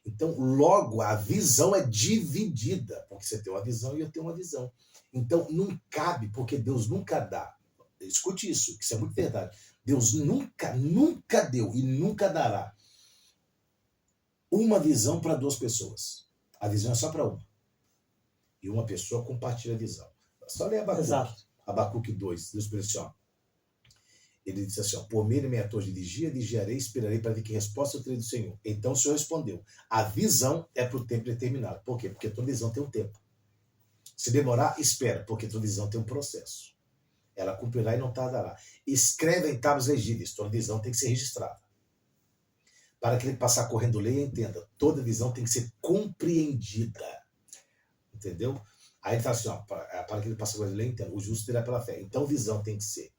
Então, logo, a visão é dividida, porque você tem uma visão e eu tenho uma visão. Então, não cabe, porque Deus nunca dá. Escute isso, que isso é muito verdade. Deus nunca deu e nunca dará uma visão para 2 pessoas. A visão é só para uma. E uma pessoa compartilha a visão. Só ler Abacuque. Exato. Abacuque 2, Deus Espírito assim, ó. Ele disse assim, ó, por meio da minha torre de vigia, vigiarei e esperarei para ver que resposta eu terei do Senhor. Então o Senhor respondeu, a visão é para o tempo determinado. Por quê? Porque toda visão tem um tempo. Se demorar, espera, porque toda visão tem um processo. Ela cumprirá e não tardará. Escreve em tábuas legíveis, toda visão tem que ser registrada. Para que ele passar correndo lei e entenda, toda visão tem que ser compreendida. Entendeu? Aí ele fala assim, ó, para que ele passe correndo lei e entenda, o justo terá pela fé. Então visão tem que ser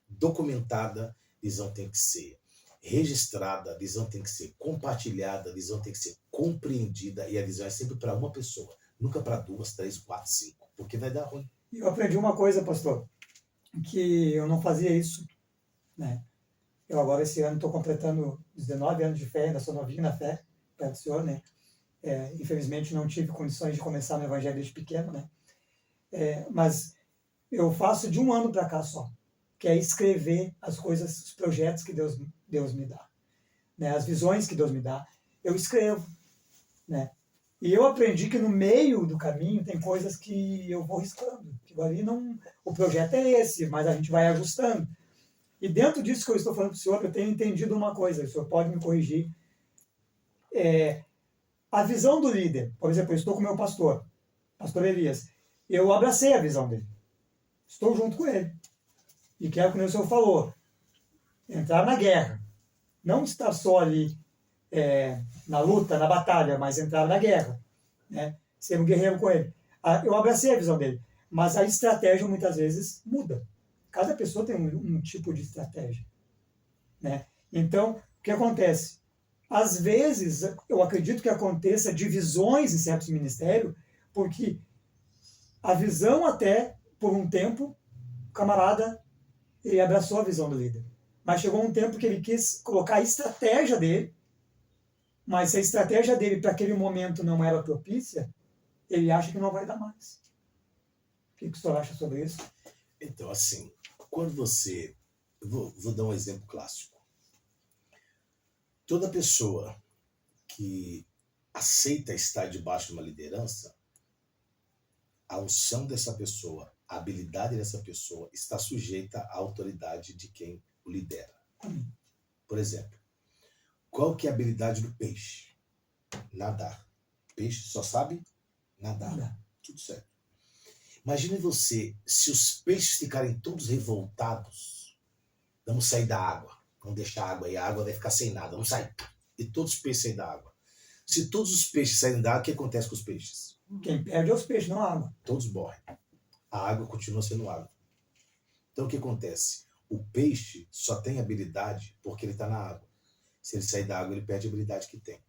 documentada, visão tem que ser registrada, visão tem que ser compartilhada, visão tem que ser compreendida, e a visão é sempre para uma pessoa, nunca para 2, 3, 4, 5, porque vai dar ruim. E eu aprendi uma coisa, pastor, que eu não fazia isso, né? Eu agora esse ano estou completando 19 anos de fé, ainda sou novinho na fé, perto do Senhor, né? Infelizmente não tive condições de começar no evangelho desde pequeno, né? Mas eu faço de um ano para cá só, que é escrever as coisas, os projetos que Deus me dá, né? As visões que Deus me dá, eu escrevo, né? E eu aprendi que no meio do caminho tem coisas que eu vou riscando, que ali não, o projeto é esse, mas a gente vai ajustando. E dentro disso que eu estou falando para o senhor, eu tenho entendido uma coisa, o senhor pode me corrigir. A visão do líder, por exemplo, eu estou com o meu pastor Elias, eu abracei a visão dele, estou junto com ele. E quero, como o senhor falou, entrar na guerra. Não estar só ali na luta, na batalha, mas entrar na guerra. Né? Ser um guerreiro com ele. Eu abracei a visão dele, mas a estratégia muitas vezes muda. Cada pessoa tem um tipo de estratégia. Né? Então, o que acontece? Às vezes, eu acredito que aconteça divisões em certos ministérios, porque a visão até, por um tempo, o camarada, ele abraçou a visão do líder. Mas chegou um tempo que ele quis colocar a estratégia dele, mas se a estratégia dele para aquele momento não era propícia, ele acha que não vai dar mais. O que o senhor acha sobre isso? Então, assim, quando você... Vou dar um exemplo clássico. Toda pessoa que aceita estar debaixo de uma liderança, a unção dessa pessoa, a habilidade dessa pessoa está sujeita à autoridade de quem o lidera. Por exemplo, qual que é a habilidade do peixe? Nadar. Peixe só sabe nadar. Tudo certo. Imagine você, se os peixes ficarem todos revoltados, vamos sair da água, vamos deixar a água e a água vai ficar sem nada, vamos sair. E todos os peixes saem da água. Se todos os peixes saírem da água, o que acontece com os peixes? Quem perde é os peixes, não a água. Todos morrem. A água continua sendo água. Então o que acontece? O peixe só tem habilidade porque ele está na água. Se ele sair da água, ele perde a habilidade que tem.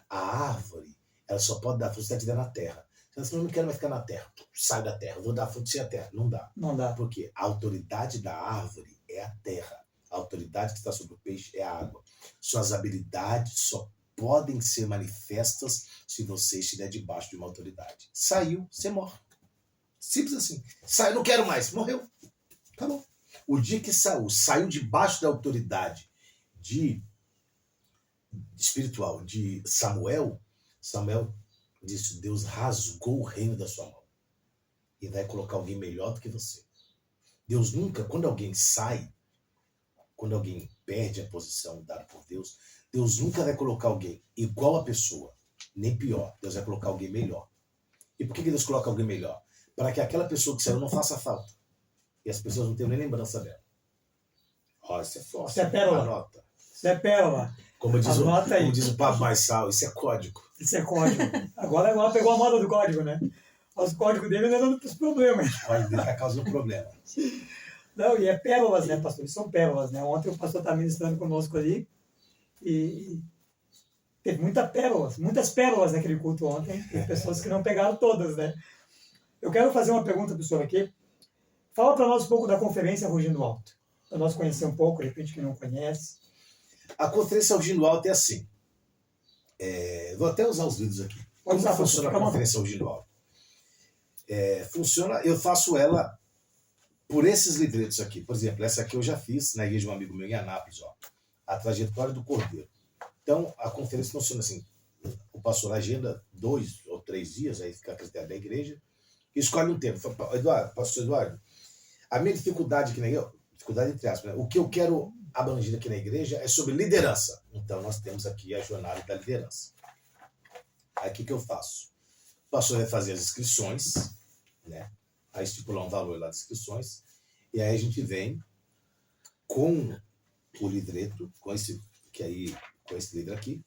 A árvore, ela só pode dar fruto se ela estiver na terra. Se ela não quer mais ficar na terra, sai da terra, vou dar fruto sem a terra. Não dá. Não dá. Porque a autoridade da árvore é a terra. A autoridade que está sobre o peixe é a água. Suas habilidades só podem ser manifestas se você estiver debaixo de uma autoridade. Saiu, você morre. Simples assim. Saiu, não quero mais. Morreu. Acabou. O dia que Saul saiu debaixo da autoridade espiritual de Samuel disse, Deus rasgou o reino da sua mão e vai colocar alguém melhor do que você. Deus nunca, quando alguém sai, quando alguém perde a posição dada por Deus, Deus nunca vai colocar alguém igual a pessoa, nem pior. Deus vai colocar alguém melhor. E por que Deus coloca alguém melhor? Para que aquela pessoa que saiu não faça falta. E as pessoas não tenham nem lembrança dela. Ó, isso é forte. Isso é pérola. Anota. Isso é pérola. Como diz o Pablo Marçal, isso é código. Isso é código. Agora pegou a moda do código, né? Os códigos dele ainda dando os problemas. Vai estar causando problema. Não, e é pérolas, né, pastor? São pérolas, né? Ontem o pastor estava ministrando conosco ali e teve muitas pérolas naquele culto ontem. Tem pessoas que não pegaram todas, né? Eu quero fazer uma pergunta para o senhor aqui. Fala para nós um pouco da conferência Rugindo Alto. Para nós conhecer um pouco, de repente, quem não conhece. A conferência Rugindo Alto é assim. Vou até usar os vídeos aqui. Como funciona a conferência Rugindo Alto? Funciona, eu faço ela por esses livretos aqui. Por exemplo, essa aqui eu já fiz na igreja de um amigo meu em Anápolis, ó, a trajetória do Cordeiro. Então, a conferência funciona assim. O pastor agenda 2 ou 3 dias, aí fica a critério da igreja, e escolhe um tema. Eduardo, pastor Eduardo, a minha dificuldade aqui na igreja, dificuldade entre aspas, né? O que eu quero abranger aqui na igreja é sobre liderança. Então nós temos aqui a jornada da liderança. Aí o que eu faço? O pastor vai fazer as inscrições, né? Aí estipular um valor lá das inscrições, e aí a gente vem com o livreto, com esse livro aqui,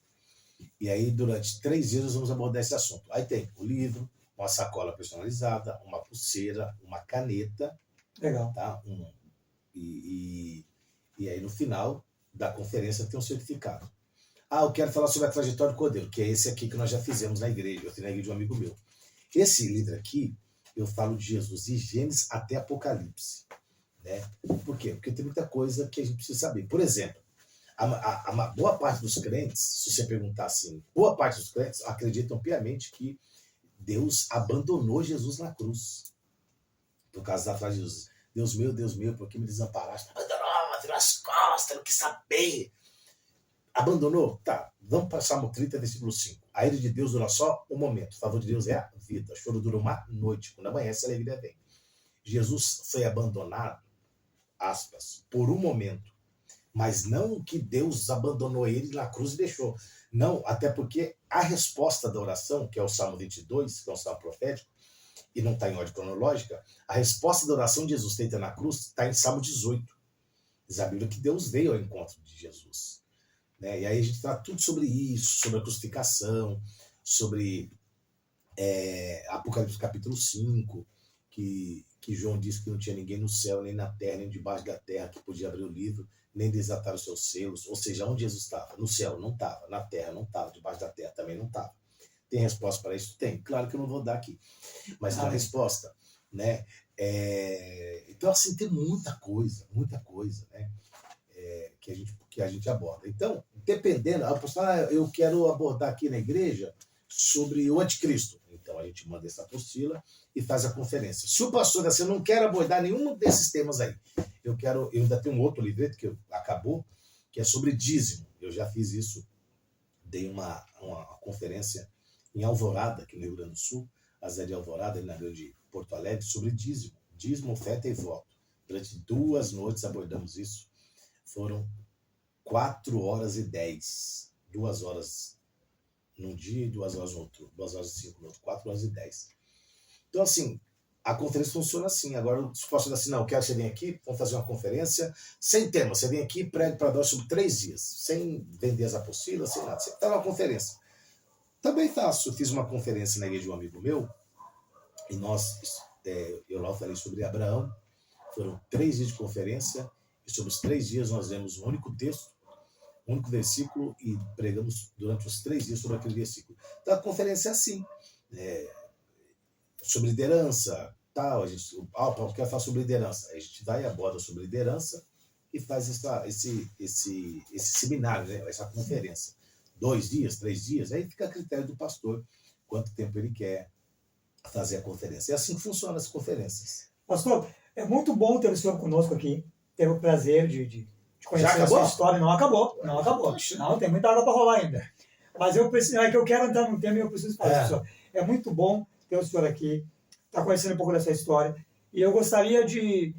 e aí durante 3 dias nós vamos abordar esse assunto. Aí tem o livro, uma sacola personalizada, uma pulseira, uma caneta. Legal. Tá? E aí no final da conferência tem um certificado. Eu quero falar sobre a trajetória do Cordeiro, que é esse aqui que nós já fizemos na igreja, eu tenho na igreja de um amigo meu. Esse livro aqui, eu falo de Jesus, de Gênesis até Apocalipse. Né? Por quê? Porque tem muita coisa que a gente precisa saber. Por exemplo, a boa parte dos crentes, se você perguntar assim, boa parte dos crentes acreditam piamente que Deus abandonou Jesus na cruz. Por causa da frase de Jesus, Deus meu, por que me desamparaste? Abandonou, virou as costas, não quis saber. Abandonou? Tá, vamos para Salmo 30, versículo 5. A ira de Deus dura só um momento, o favor de Deus é a vida. O choro dura uma noite, quando amanhece a alegria vem. Jesus foi abandonado, aspas, por um momento, mas não que Deus abandonou ele na cruz e deixou. Não, até porque a resposta da oração, que é o Salmo 22, que é um salmo profético, e não está em ordem cronológica, a resposta da oração de Jesus feita na cruz está em Salmo 18. Diz a Bíblia que Deus veio ao encontro de Jesus. Né? E aí a gente trata tudo sobre isso, sobre a crucificação, sobre Apocalipse capítulo 5, que João disse que não tinha ninguém no céu, nem na terra, nem debaixo da terra que podia abrir o livro, nem desatar os seus selos. Ou seja, onde Jesus estava? No céu não estava, na terra não estava, debaixo da terra também não estava. Tem resposta para isso? Tem. Claro que eu não vou dar aqui, mas tem uma resposta. Né? Então, assim, tem muita coisa, né? Que a gente aborda. Então, dependendo, a pessoa, eu quero abordar aqui na igreja sobre o anticristo. Então, a gente manda essa apostila e faz a conferência. Se o pastor assim, eu não quero abordar nenhum desses temas aí, eu ainda tenho um outro livreto que acabou, que é sobre dízimo. Eu já fiz isso, dei uma conferência em Alvorada, aqui no Rio Grande do Sul, a Zé de Alvorada, ali na grande Porto Alegre, sobre dízimo. Dízimo, oferta e voto. Durante 2 noites abordamos isso. Foram 4h10. 2 horas num dia e 2 horas no outro. 2 horas e 5 no outro. 4h10. Então, assim, a conferência funciona assim. Agora, se posso dizer assim, não, eu quero que você venha aqui, vamos fazer uma conferência sem tema. Você vem aqui e prega para nós sobre 3 dias, sem vender as apostilas, sem nada. Você está numa conferência. Também faço. Eu fiz uma conferência na igreja de um amigo meu, e eu lá falei sobre Abraão. Foram 3 dias de conferência, e sobre os 3 dias nós lemos um único texto, um único versículo, e pregamos durante os 3 dias sobre aquele versículo. Então a conferência é assim, sobre liderança, tal. O Paulo quer falar sobre liderança. A gente vai e aborda sobre liderança e faz esse seminário, né? Essa conferência. 2 dias, 3 dias, aí fica a critério do pastor, quanto tempo ele quer fazer a conferência. É assim que funcionam as conferências. Pastor, é muito bom ter o senhor conosco aqui. Ter o prazer de conhecer a sua história. Não acabou. Não, tem muita água para rolar ainda. Mas é que eu quero entrar num tema e eu preciso falar com o senhor. É muito bom ter o senhor aqui, estar conhecendo um pouco dessa história. E eu gostaria de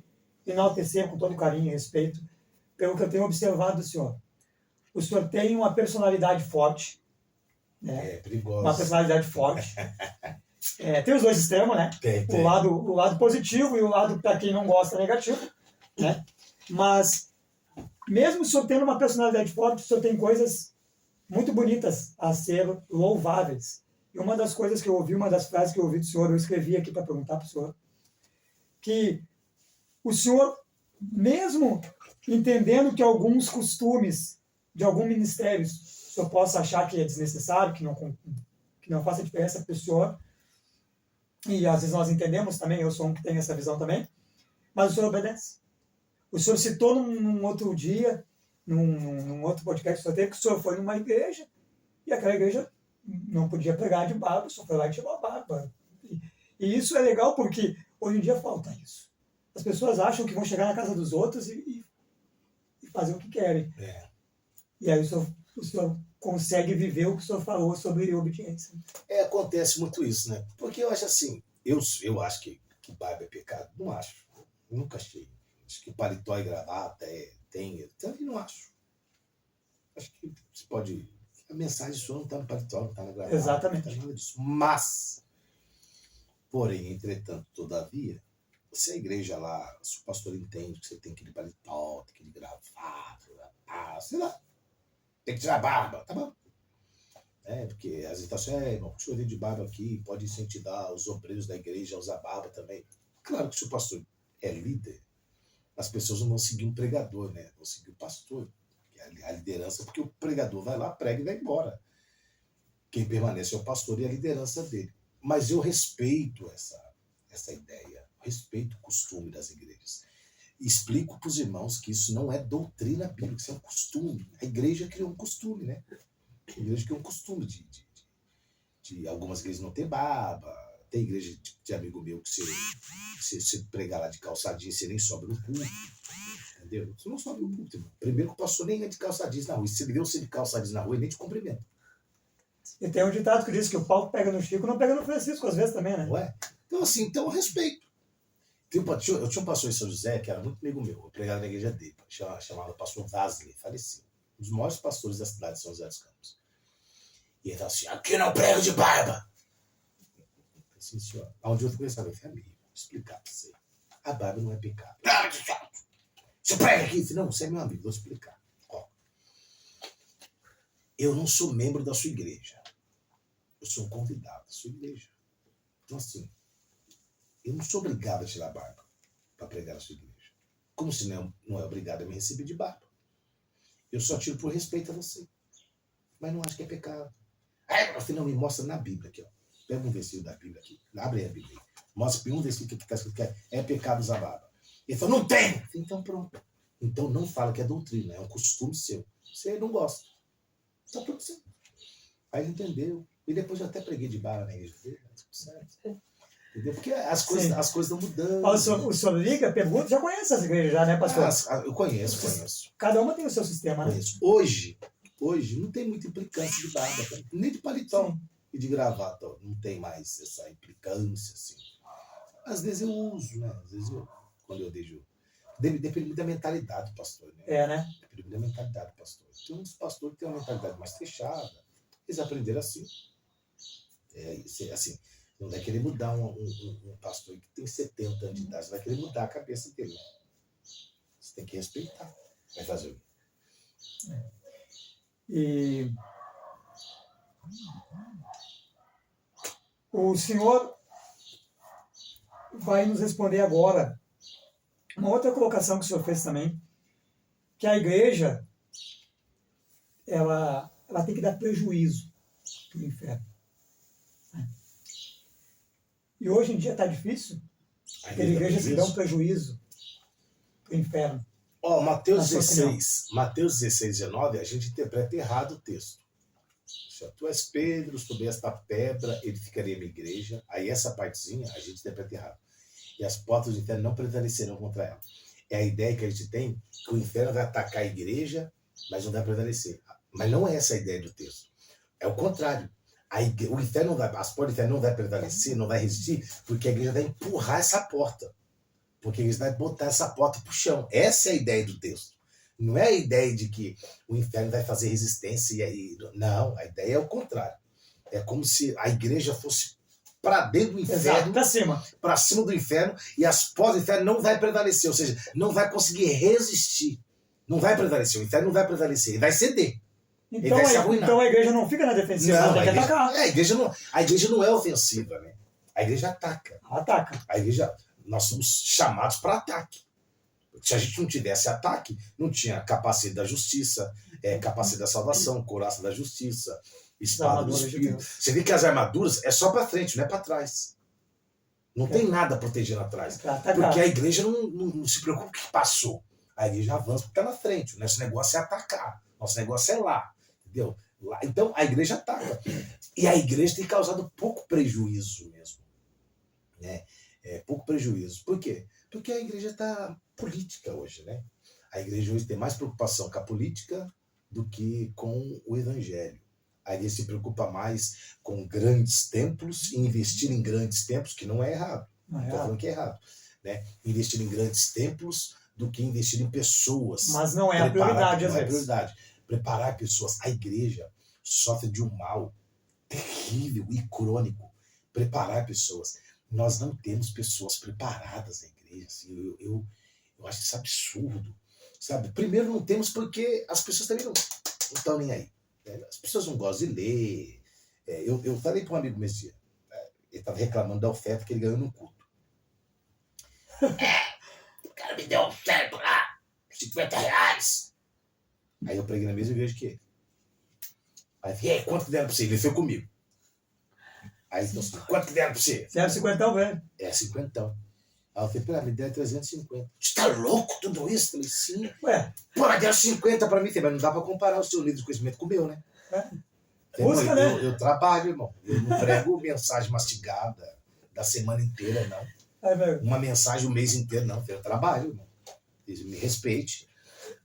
enaltecer com todo carinho e respeito pelo que eu tenho observado do senhor. O senhor tem uma personalidade forte. Né? Perigoso. Uma personalidade forte. Tem os dois extremos, né? Tem. O lado positivo e o lado, para quem não gosta, negativo. Né? Mas, mesmo o senhor tendo uma personalidade forte, o senhor tem coisas muito bonitas a ser louváveis. E uma das coisas que eu ouvi, uma das frases que eu ouvi do senhor, eu escrevi aqui para perguntar para o senhor, que o senhor, mesmo entendendo que alguns costumes de alguns ministérios o senhor possa achar que é desnecessário, que não faça diferença para o senhor, e às vezes nós entendemos também, eu sou um que tem essa visão também, mas o senhor obedece. O senhor citou num outro dia, num outro podcast que o senhor teve, que o senhor foi numa igreja, e aquela igreja não podia pregar de barba, o senhor foi lá e tirou a barba. E isso é legal porque hoje em dia falta isso. As pessoas acham que vão chegar na casa dos outros e fazer o que querem. E aí o senhor o senhor consegue viver o que o senhor falou sobre obediência. Acontece muito isso, né? Porque eu acho assim, eu acho que barba é pecado. Não acho. Nunca achei. Acho que paletó e gravata tem. Também não acho. Acho que você pode. A mensagem sua não está no paletó, não está na gravata. Exatamente. Não tá nada disso. Mas, porém, entretanto, todavia, se a igreja lá, se o pastor entende que você tem que ir de paletó, tem que ir de gravata, sei lá, tem que tirar a barba, tá bom? Porque às vezes tá assim, irmão, o senhor de barba aqui pode incentivar os obreiros da igreja a usar barba também. Claro que se o pastor é líder, as pessoas não vão seguir um pregador, né? Vão seguir o pastor, que é a liderança, porque o pregador vai lá, prega e vai embora. Quem permanece é o pastor e a liderança dele. Mas eu respeito essa ideia, respeito o costume das igrejas. E explico para os irmãos que isso não é doutrina bíblica, isso é um costume. A igreja criou um costume, né? A igreja criou um costume de algumas igrejas não ter barba. Tem igreja de amigo meu que você pregar lá de calça jeans, você nem sobe no púlpito. Entendeu? Você não sobe no púlpito, irmão. Primeiro que o pastor nem é de calça jeans na rua. E se ele vê você de calça jeans na rua, ele nem te cumprimenta. E tem um ditado que diz que o pau pega no Chico, não pega no Francisco, às vezes também, né? Não é? Então, assim, então eu respeito. Eu tinha um pastor em São José, que era muito amigo meu, eu pregava na igreja dele, chamava pastor Vasley, falecido. Um dos maiores pastores da cidade de São José dos Campos. E ele falava assim, aqui não prego de barba. Eu falei assim, senhor, aonde eu fui conversar, eu falei, amigo, vou explicar pra você. A barba não é pecado. Você prega aqui? Eu falei, não, você é meu amigo, vou explicar. Ó, eu não sou membro da sua igreja. Eu sou um convidado da sua igreja. Então, assim, eu não sou obrigado a tirar a barba para pregar na sua igreja. Como se não é obrigado a me receber de barba. Eu só tiro por respeito a você. Mas não acho que é pecado. Afinal, me mostra na Bíblia aqui, ó. Pega um versículo da Bíblia aqui. Abre aí a Bíblia. Mostra um versículo que está escrito que é pecado usar barba. Ele falou, não tem! Então pronto. Então não fala que é doutrina, é um costume seu. Você não gosta. Está tudo certo. Aí ele entendeu. E depois eu até preguei de barba na igreja dele. Tudo certo. Entendeu? Porque as coisas estão mudando. O senhor liga, pergunta, já conhece as igrejas já, né, pastor? Eu conheço. Cada uma tem o seu sistema, né? Conheço. Hoje não tem muita implicância de barba, nem de paletó e de gravata. Não tem mais essa implicância, assim. Às vezes eu uso, né? Às vezes quando eu deixo... Depende muito da mentalidade do pastor, né? Né? Depende muito da mentalidade do pastor. Tem uns pastores que têm uma mentalidade mais fechada. Eles aprenderam assim. Assim, não vai querer mudar um pastor que tem 70 anos de idade. Você vai querer mudar a cabeça dele. Né? Você tem que respeitar. Vai fazer o quê? E o senhor vai nos responder agora uma outra colocação que o senhor fez também, que a igreja ela tem que dar prejuízo para o inferno. E hoje em dia está difícil ter igrejas que dão prejuízo para o inferno. Mateus 16, 19, a gente interpreta errado o texto. Tu és Pedro, sobre esta pedra edificaria minha igreja. Aí essa partezinha a gente interpreta errado. E as portas do inferno não prevalecerão contra ela. É a ideia que a gente tem que o inferno vai atacar a igreja, mas não vai prevalecer. Mas não é essa a ideia do texto. É o contrário. O inferno as portas do inferno não vai prevalecer, não vai resistir, porque a igreja vai empurrar essa porta. Porque a igreja vai botar essa porta pro chão. Essa é a ideia do texto. Não é a ideia de que o inferno vai fazer resistência e aí. Não, a ideia é o contrário. É como se a igreja fosse para dentro do inferno, para cima do inferno, e as portas do inferno não vai prevalecer, ou seja, não vai conseguir resistir. Não vai prevalecer, o inferno não vai prevalecer, ele vai ceder. Então a igreja não fica na defensiva, não, tem que atacar. A igreja não é ofensiva, né? A igreja ataca. A igreja, nós somos chamados para ataque. Se a gente não tivesse ataque, não tinha capacete da justiça, capacete da salvação, couraça da justiça, espada do Espírito. Você vê que as armaduras é só para frente, não é para trás. Não tem nada protegendo atrás. Porque a igreja não se preocupa com o que passou. A igreja avança porque está na frente. Nosso negócio é atacar. Nosso negócio é lá. Entendeu? Então a igreja ataca. E a igreja tem causado pouco prejuízo mesmo. Né? Pouco prejuízo. Por quê? Porque a igreja está política hoje, né? A igreja hoje tem mais preocupação com a política do que com o evangelho. A igreja se preocupa mais com grandes templos e investir em grandes templos, que não é errado. Não estou falando que é errado. Né? Investir em grandes templos do que investir em pessoas. Mas não é a prioridade, às vezes. Não é a prioridade. Preparar pessoas. A igreja sofre de um mal terrível e crônico. Preparar pessoas. Nós não temos pessoas preparadas na igreja. Assim, eu acho isso absurdo. Sabe? Primeiro, não temos porque as pessoas também não estão nem aí. As pessoas não gostam de ler. Eu falei para um amigo meu esse dia. Ele estava reclamando da oferta que ele ganhou no culto. O cara me deu uma oferta lá, R$50. Aí eu preguei na mesma igreja que ele. Aí eu falei, quanto que deram pra você? Ele foi comigo. Aí então, quanto que deram pra você? Você era 50, velho? 50. Aí eu falei, me deram 350. Você tá louco tudo isso? Eu falei, sim. Ué. Pô, mas deram 50 pra mim. Mas não dá pra comparar o seu livro de conhecimento com o meu, né? Busca, né? Eu trabalho, irmão. Eu não prego mensagem mastigada da semana inteira, não. Uma mensagem o mês inteiro, não. Eu trabalho, irmão. Me respeite.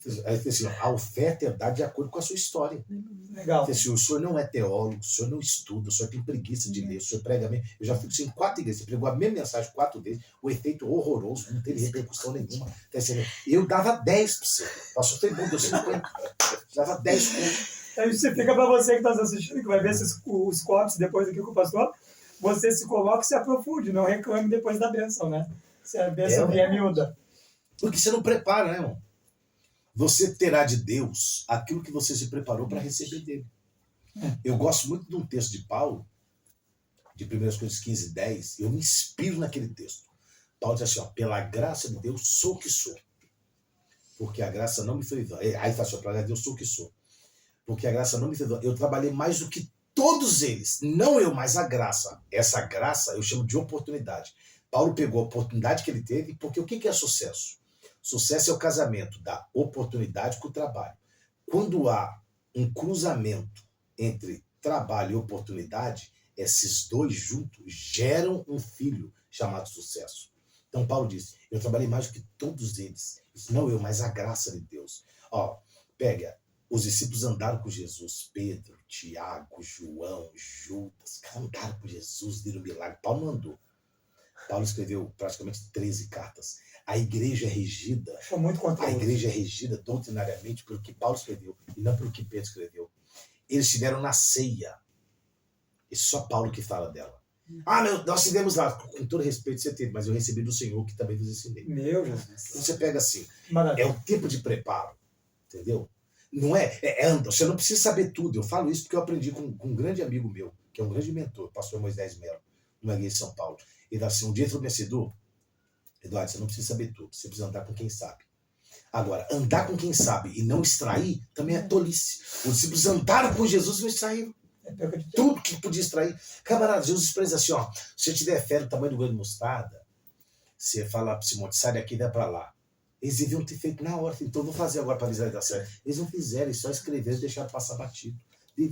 Aí eu falei assim, a oferta é dada de acordo com a sua história. Legal. Assim, o senhor não é teólogo, o senhor não estuda, o senhor tem preguiça de ler, o senhor prega mesmo. Eu já fui em 4 igrejas, você pregou a mesma mensagem 4 vezes, o efeito horroroso, não teve repercussão nenhuma. Eu dava 10 pra você. O pastor foi bom, deu 50. Dava 10 pontos. Aí você fica para você que está assistindo, que vai ver os cortes depois aqui com o pastor, você se coloca e se aprofunde, não reclame depois da bênção, né? Se a bênção vier miúda. Porque você não prepara, né, irmão? Você terá de Deus aquilo que você se preparou para receber dele. Eu gosto muito de um texto de Paulo, de 1 Coríntios 15:10, eu me inspiro naquele texto. Paulo diz assim, pela graça de Deus sou o que sou. Porque a graça não me foi dada. Aí fala assim, pela graça de Deus sou o que sou. Porque a graça não me foi dada. Eu trabalhei mais do que todos eles. Não eu, mas a graça. Essa graça eu chamo de oportunidade. Paulo pegou a oportunidade que ele teve, porque o que é sucesso? Sucesso é o casamento da oportunidade com o trabalho. Quando há um cruzamento entre trabalho e oportunidade, esses dois juntos geram um filho chamado sucesso. Então Paulo diz, eu trabalhei mais do que todos eles. Não eu, mas a graça de Deus. Pega, os discípulos andaram com Jesus, Pedro, Tiago, João, Judas, andaram com Jesus, viram milagre. Paulo não andou. Paulo escreveu praticamente 13 cartas. A igreja é regida. A igreja é regida doutrinariamente pelo que Paulo escreveu e não pelo que Pedro escreveu. Eles estiveram na ceia. É só Paulo que fala dela. Nós estivemos lá, com todo respeito você teve, mas eu recebi do Senhor que também vos ensinei. Meu Jesus. Então você pega assim, é o tempo de preparo, entendeu? Não você não precisa saber tudo. Eu falo isso porque eu aprendi com um grande amigo meu, que é um grande mentor, o pastor Moisés Melo, numa igreja de São Paulo. Ele falou assim, um dia ele falou, Eduardo, você não precisa saber tudo, você precisa andar com quem sabe. Agora, andar com quem sabe e não extrair também é tolice. Os discípulos andaram com Jesus e não extraíram. Tudo que podia extrair. Camarada, Jesus expressa assim, se você tiver fé do tamanho do grão de mostarda, você fala para Simão, sai daqui e vai para lá. Eles deviam ter feito na hora, então vou fazer agora para avisar ele dar certo. Eles não fizeram, eles só escreveram e deixaram passar batido.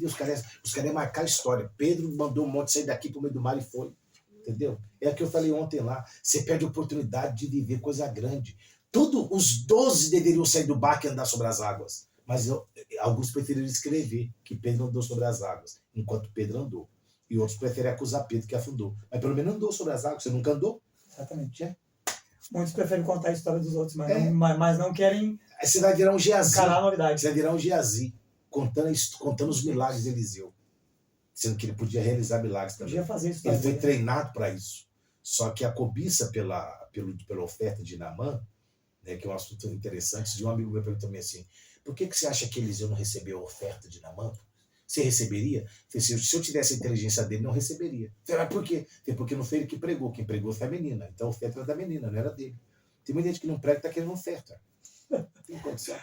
Os caras iam marcar a história. Pedro mandou um monte sair daqui para o meio do mar e foi. Entendeu? É o que eu falei ontem lá. Você perde a oportunidade de viver coisa grande. Os 12 deveriam sair do barco e andar sobre as águas. Mas alguns preferiram escrever que Pedro andou sobre as águas, enquanto Pedro andou. E outros preferem acusar Pedro que afundou. Mas pelo menos andou sobre as águas. Você nunca andou? Exatamente. Muitos preferem contar a história dos outros, mas não querem. Aí você vai virar um Geazi. Encarar a novidade. Você vai virar um Geazi, contando os milagres de Eliseu. Sendo que ele podia realizar milagres também. Podia fazer isso. Ele foi treinado para isso. Só que a cobiça pela oferta de Naamã, né, que é um assunto interessante, de um amigo meu perguntou assim, por que você acha que Eliseu não recebeu a oferta de Naamã? Você receberia? Se eu tivesse a inteligência dele, não receberia. Mas por quê? Porque não foi ele que pregou. Quem pregou foi a menina. Então a oferta era da menina, não era dele. Tem muita gente que não prega e está querendo oferta. Tem condição.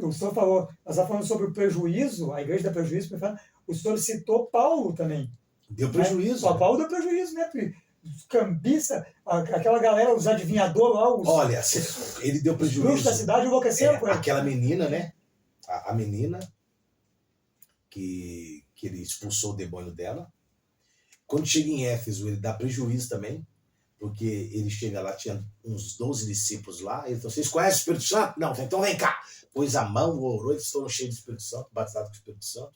O senhor falou, nós estávamos falando sobre o prejuízo, a igreja dá prejuízo, o senhor citou Paulo também. Deu prejuízo. Né? Paulo deu prejuízo, né? Os cambistas, aquela galera, os adivinhadores lá, olha, ele deu prejuízo. Os bruxos da cidade enlouqueceram com ele. Aquela menina, né? A menina que ele expulsou o demônio dela. Quando chega em Éfeso, ele dá prejuízo também, Porque ele chega lá, tinha uns 12 discípulos lá, ele falou, vocês conhecem o Espírito Santo? Não, então vem cá. Pôs a mão, orou, eles foram cheios do Espírito Santo, batizados com o Espírito Santo.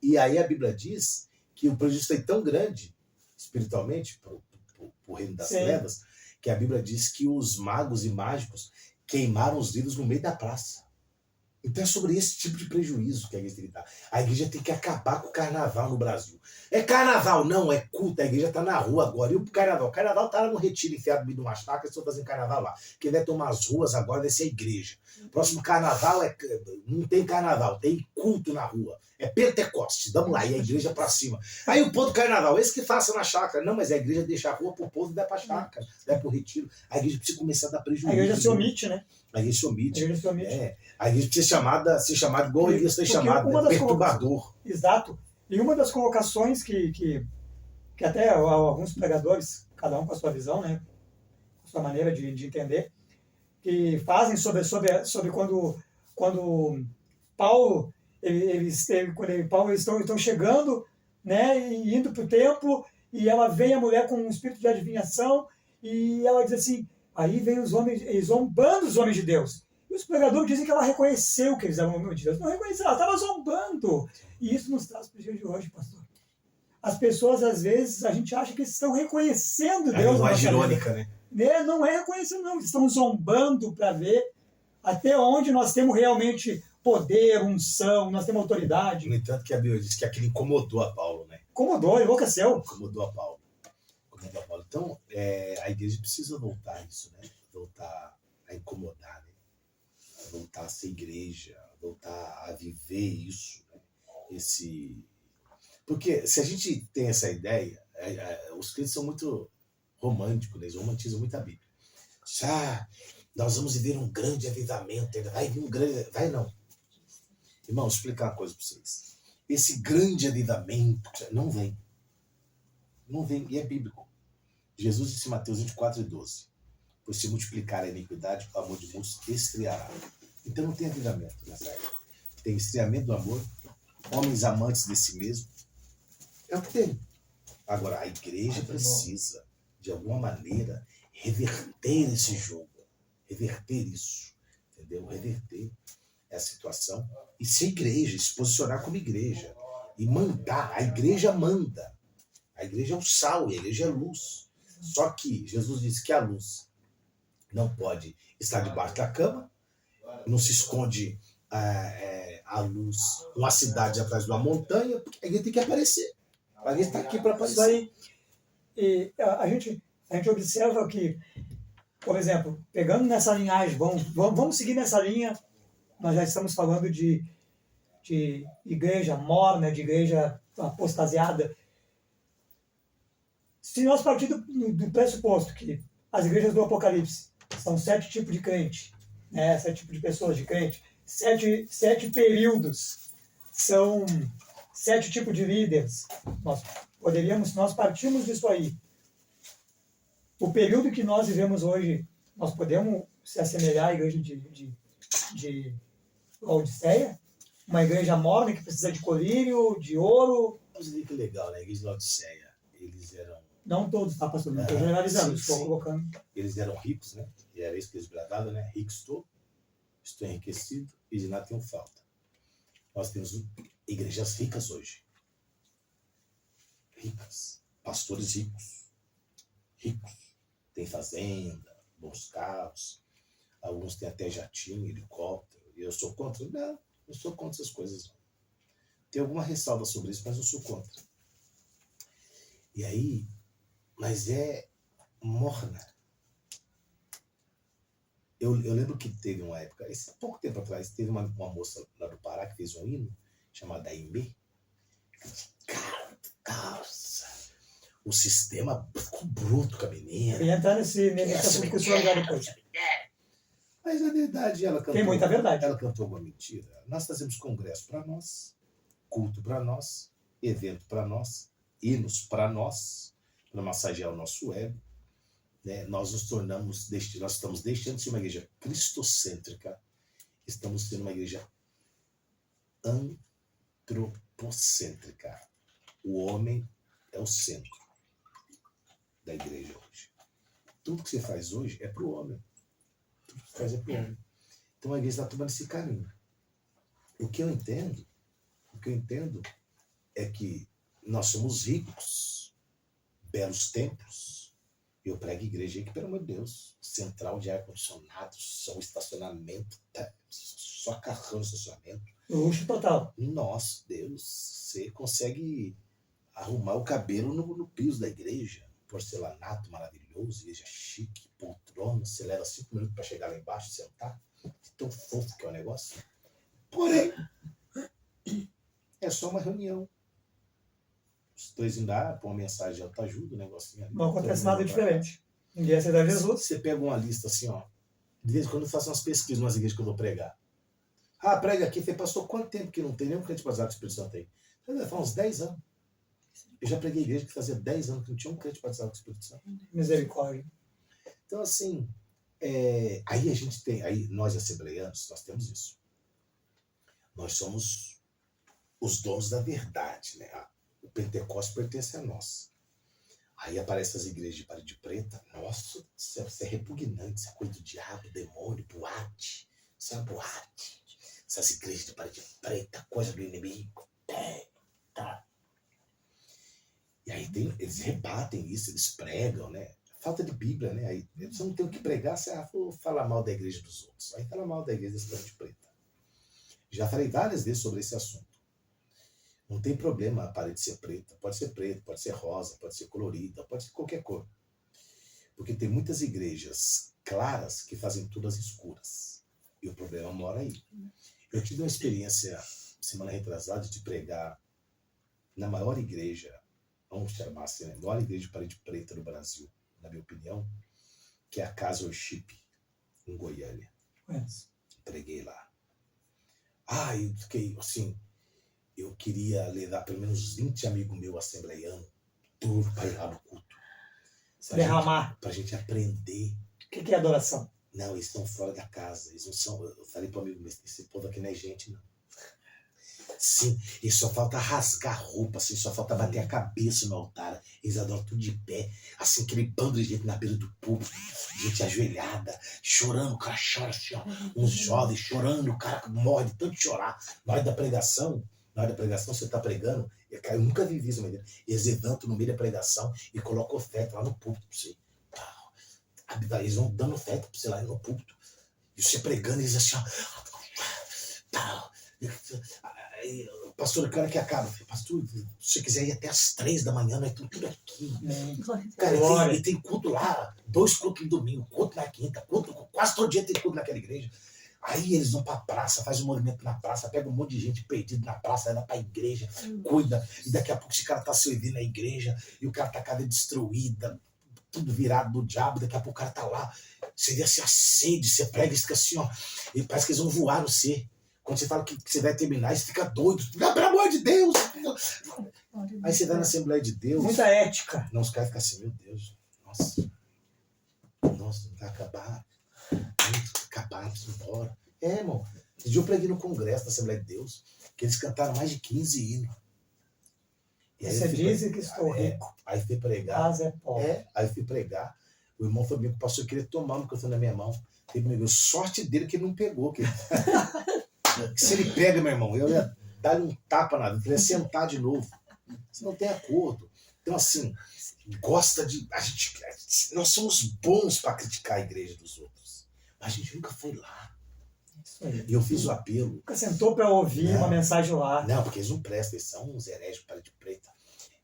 E aí a Bíblia diz que o prejuízo foi tão grande, espiritualmente, para o reino das trevas, que a Bíblia diz que os magos e mágicos queimaram os livros no meio da praça. Então é sobre esse tipo de prejuízo que a igreja tem que dar. A igreja tem que acabar com o carnaval no Brasil. É carnaval, não, é culto. A igreja está na rua agora. E o carnaval? O carnaval está lá no retiro, enfiado no meio de uma chácara, eles estão fazendo carnaval lá. Quem vai tomar as ruas agora vai ser a igreja. Próximo carnaval não tem carnaval, tem culto na rua. É Pentecostes, vamos lá, e a igreja para cima. Aí o povo do carnaval, esse que faça na chácara. Não, mas a igreja deixa a rua para o povo e vai para a chácara, vai para o retiro. A igreja precisa começar a dar prejuízo. A igreja se omite, né? A igreja se omite. A igreja se omite. A igreja precisa ser chamada igual a igreja ser chamada, né? Perturbador. Exato. E uma das colocações que até alguns pregadores, cada um com a sua visão, né? Com a sua maneira de entender, que fazem sobre quando Paulo eles estão chegando, né, e indo para o templo, e ela vem a mulher com um espírito de adivinhação, e ela diz assim, aí vem os homens, zombando os homens de Deus. E os pregadores dizem que ela reconheceu que eles eram homens de Deus. Não reconheceu, ela estava zombando. E isso nos traz para os dias de hoje, pastor. As pessoas, às vezes, a gente acha que estão reconhecendo Deus. Não é irônica, né? Não é reconhecendo, não. Eles estão zombando para ver até onde nós temos realmente poder, unção, nós temos autoridade. No entanto, que a Bíblia diz que aquilo incomodou a Paulo, né? Incomodou, enlouqueceu. Incomodou a Paulo. Então, a igreja precisa voltar a isso, né? Voltar a incomodar, né? Voltar a ser igreja, voltar a viver isso, né? Porque se a gente tem essa ideia, os crentes são muito românticos, né? Eles romantizam muito a Bíblia. Nós vamos viver um grande avivamento, vai vir um grande... Vai não. Irmão, vou explicar uma coisa para vocês. Esse grande avivamento não vem. Não vem, e é bíblico. Jesus disse em Mateus 24:12, pois se multiplicar a iniquidade, o amor de muitos esfriará. Então não tem avivamento nessa época. Tem esfriamento do amor, homens amantes de si mesmo. É o que tem. Agora, a igreja precisa, de alguma maneira, reverter esse jogo. Reverter isso. Entendeu? Reverter essa situação. E ser igreja, se posicionar como igreja. E mandar. A igreja manda. A igreja é o sal, a igreja é a luz. Só que Jesus disse que a luz não pode estar debaixo da cama, não se esconde a luz uma cidade atrás de uma montanha, porque a igreja tem que aparecer. A igreja está aqui para aparecer. Isso aí. E a gente observa que, por exemplo, pegando nessa linhagem, vamos seguir nessa linha, nós já estamos falando de igreja morna, de igreja apostasiada. Se nós partirmos do pressuposto que as igrejas do Apocalipse são 7 tipos de crente, né, 7 tipos de pessoas de crente, 7 períodos, são 7 tipos de líderes, nós partimos disso aí. O período que nós vivemos hoje, nós podemos se assemelhar à igreja de Laodiceia? Uma igreja morna que precisa de colírio, de ouro? Você vê que legal, né? A igreja de Laodiceia, eles eram... Não todos, tá, pastor? Não estou generalizando, estou colocando. Eles eram ricos, né? E era isso que eles bradavam, né? Rico estou enriquecido e de nada tenho falta. Nós temos igrejas ricas hoje. Ricas. Pastores ricos. Ricos. Tem fazenda, bons carros. Alguns têm até jatinho, helicóptero. E eu sou contra? Não, não sou contra essas coisas. Não. Tem alguma ressalva sobre isso, mas eu sou contra. E aí, mas é morna. Eu lembro que teve uma época, pouco tempo atrás, teve uma moça lá do Pará que fez um hino chamado Aimee. Nossa, o sistema ficou bruto com a menina. E entrar nesse assunto que o senhor vai depois. Mas na verdade ela cantou. Tem muita verdade. Ela cantou alguma mentira. Nós fazemos congresso para nós, culto para nós, evento para nós, hinos para nós, para massagear o nosso ego. Né? Nós estamos deixando de ser uma igreja cristocêntrica, estamos sendo uma igreja antropocêntrica. O homem é o centro da igreja hoje. Tudo que você faz hoje é para o homem. Tudo que você faz é para o homem. Então a igreja está tomando esse caminho. O que eu entendo é que nós somos ricos, belos templos. Eu prego igreja aí que, pelo amor de Deus, central de ar-condicionado, som, estacionamento, só carrão no estacionamento. Luxo total. Nossa, Deus, você consegue arrumar o cabelo no piso da igreja. Porcelanato maravilhoso, igreja chique, poltrona, você leva 5 minutos para chegar lá embaixo e sentar. De tão fofo que é o negócio. Porém, é só uma reunião. Os dois indo lá, põe uma mensagem de autoajuda, um negocinho ali. Não acontece nada diferente. Ninguém aceita Jesus. Você pega uma lista assim, ó. De vez em quando eu faço umas pesquisas nas igrejas que eu vou pregar. Ah, prega aqui. Você passou quanto tempo que não tem nenhum crente batizado com o Espírito Santo aí? Vai falar uns 10 anos. Eu já preguei igreja que fazia 10 anos que não tinha um crente batizado com o Espírito Santo. Misericórdia. Então, assim, aí a gente tem, aí nós assembleianos, nós temos isso. Nós somos os donos da verdade, né? O Pentecostes pertence a nós. Aí aparecem as igrejas de parede preta. Nossa, isso é repugnante, isso é coisa do diabo, demônio, boate. Isso é uma boate. Essas igrejas de parede preta, coisa do inimigo. Tá. E aí eles rebatem isso, eles pregam, né? Falta de Bíblia, né? Aí você não tem o que pregar, você vou falar mal da igreja dos outros. Aí fala mal da igreja das parede preta. Já falei várias vezes sobre esse assunto. Não tem problema a parede ser preta. Pode ser preta, pode ser rosa, pode ser colorida, pode ser qualquer cor. Porque tem muitas igrejas claras que fazem tudo às escuras. E o problema mora aí. Eu tive uma experiência, semana retrasada, de pregar na maior igreja, vamos chamar assim, né? Maior igreja de parede preta do Brasil, na minha opinião, que é a Casa Worship, em Goiânia. Conheço. Preguei lá. E fiquei assim... Eu queria levar pelo menos 20 amigos meus assembleianos, duro, para ir lá no culto. Derramar. Para a gente aprender. O que é adoração? Não, eles estão fora da casa. Eles não são. Eu falei para o amigo, esse povo aqui não é gente, não. Sim, e só falta rasgar a roupa, assim, só falta bater a cabeça no altar. Eles adoram tudo de pé, assim, aquele bando de gente na beira do púlpito, gente ajoelhada, chorando, o cara chora assim, ó, uns jovens chorando, o cara morre de tanto chorar. Na hora da pregação, você está pregando, eu nunca vi isso, eles levantam no meio da pregação e colocam oferta lá no púlpito para você. Eles vão dando oferta para você lá no púlpito. E você pregando, eles assim, ó. O pastor, o cara que acaba, pastor, se você quiser ir até as 3 da manhã, nós estamos tudo aqui. Cara, e tem culto lá, 2 cultos no domingo, culto na quinta, culto, quase todo dia tem culto naquela igreja. Aí eles vão pra praça, faz um movimento na praça, pega um monte de gente perdido na praça, vai pra igreja, cuida, e daqui a pouco esse cara tá servindo na igreja, e o cara tá com a cadeira destruída, tudo virado do diabo, daqui a pouco o cara tá lá, você vê assim a sede, você prega e fica assim, ó, e parece que eles vão voar no você. Quando você fala que você vai terminar, você fica doido, pelo amor de Deus! Aí você vai na Assembleia de Deus. Muita ética. Não, os caras ficam assim, meu Deus, nossa, não vai acabar. Acabaram, embora. Irmão. Esse dia eu preguei no congresso da Assembleia de Deus, que eles cantaram mais de 15 hinos. E aí você diz que estou rico. Aí fui pregar. Mas é pobre. Aí fui pregar. O irmão falou comigo, o pastor queria tomar o microfone na minha mão. Ele me deu sorte dele que ele não pegou. Que se ele pega, meu irmão, eu ia dar-lhe um tapa na vida, ele ia sentar de novo. Você não tem acordo. Então, assim, nós somos bons para criticar a igreja dos outros. Mas a gente nunca foi lá. Isso aí. E eu fiz o apelo. Nunca sentou para ouvir uma mensagem lá. Não, porque eles não prestam, eles são uns heréticos, parede preta.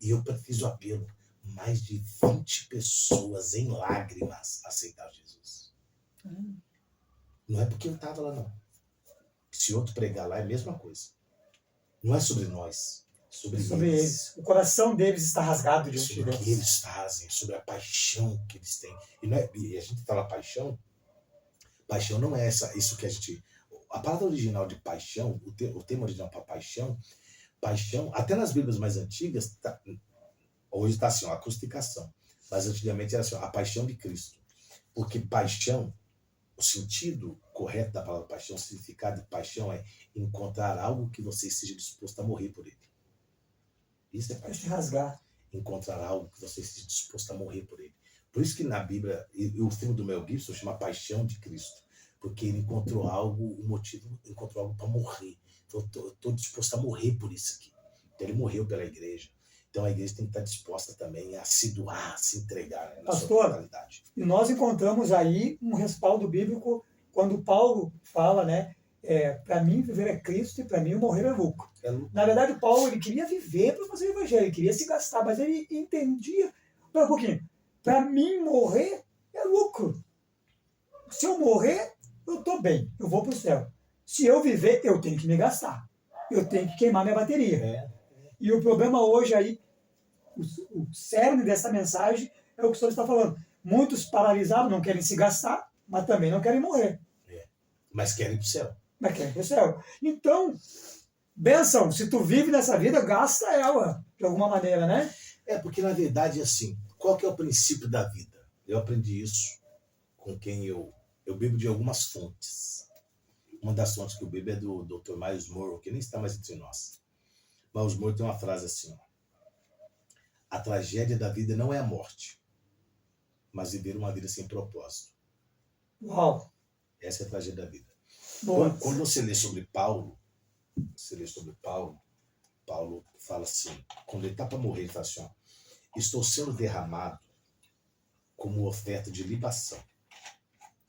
E eu fiz o apelo. Mais de 20 pessoas em lágrimas aceitaram Jesus. Não é porque eu estava lá, não. Se outro pregar lá é a mesma coisa. Não é sobre nós. Sobre eles. O coração deles está rasgado diante de Deus. Sobre o que eles fazem, sobre a paixão que eles têm. E a gente fala paixão. Paixão não é isso que a gente... A palavra original de paixão, o termo original para paixão, até nas Bíblias mais antigas, hoje está assim, a acústicação. Mas antigamente era assim, a paixão de Cristo. Porque paixão, o sentido correto da palavra paixão, o significado de paixão é encontrar algo que você esteja disposto a morrer por ele. Isso é paixão. Rasgar. Encontrar algo que você esteja disposto a morrer por ele. Por isso que na Bíblia, e o filme do Mel Gibson chama Paixão de Cristo, porque ele encontrou algo, um motivo, encontrou algo para morrer. Então, eu estou disposto a morrer por isso aqui. Então, ele morreu pela igreja. Então, a igreja tem que estar disposta também a se doar, a se entregar, né, na sua totalidade. E nós encontramos aí um respaldo bíblico quando Paulo fala, né? Para mim, viver é Cristo e para mim, morrer é lucro. Na verdade, o Paulo ele queria viver para fazer o evangelho, ele queria se gastar, mas ele entendia. Espera um pouquinho. Para mim, morrer é lucro. Se eu morrer, eu estou bem, eu vou para o céu. Se eu viver, eu tenho que me gastar. Eu tenho que queimar minha bateria. E o problema hoje aí, o cerne dessa mensagem é o que o senhor está falando. Muitos paralisados não querem se gastar, mas também não querem morrer. Mas querem ir para o céu. Mas querem ir para o céu. Então, benção, se tu vive nessa vida, gasta ela, de alguma maneira, né? Porque na verdade, assim, qual que é o princípio da vida? Eu aprendi isso com quem eu bebo de algumas fontes. Uma das fontes que eu bebo é do Dr. Miles Monroe, que nem está mais entre nós. Miles Monroe tem uma frase assim, ó: a tragédia da vida não é a morte, mas viver uma vida sem propósito. Uau! Essa é a tragédia da vida. Boa. Quando você lê sobre Paulo, Paulo fala assim, quando ele está para morrer, ele fala assim, ó: estou sendo derramado como oferta de libação.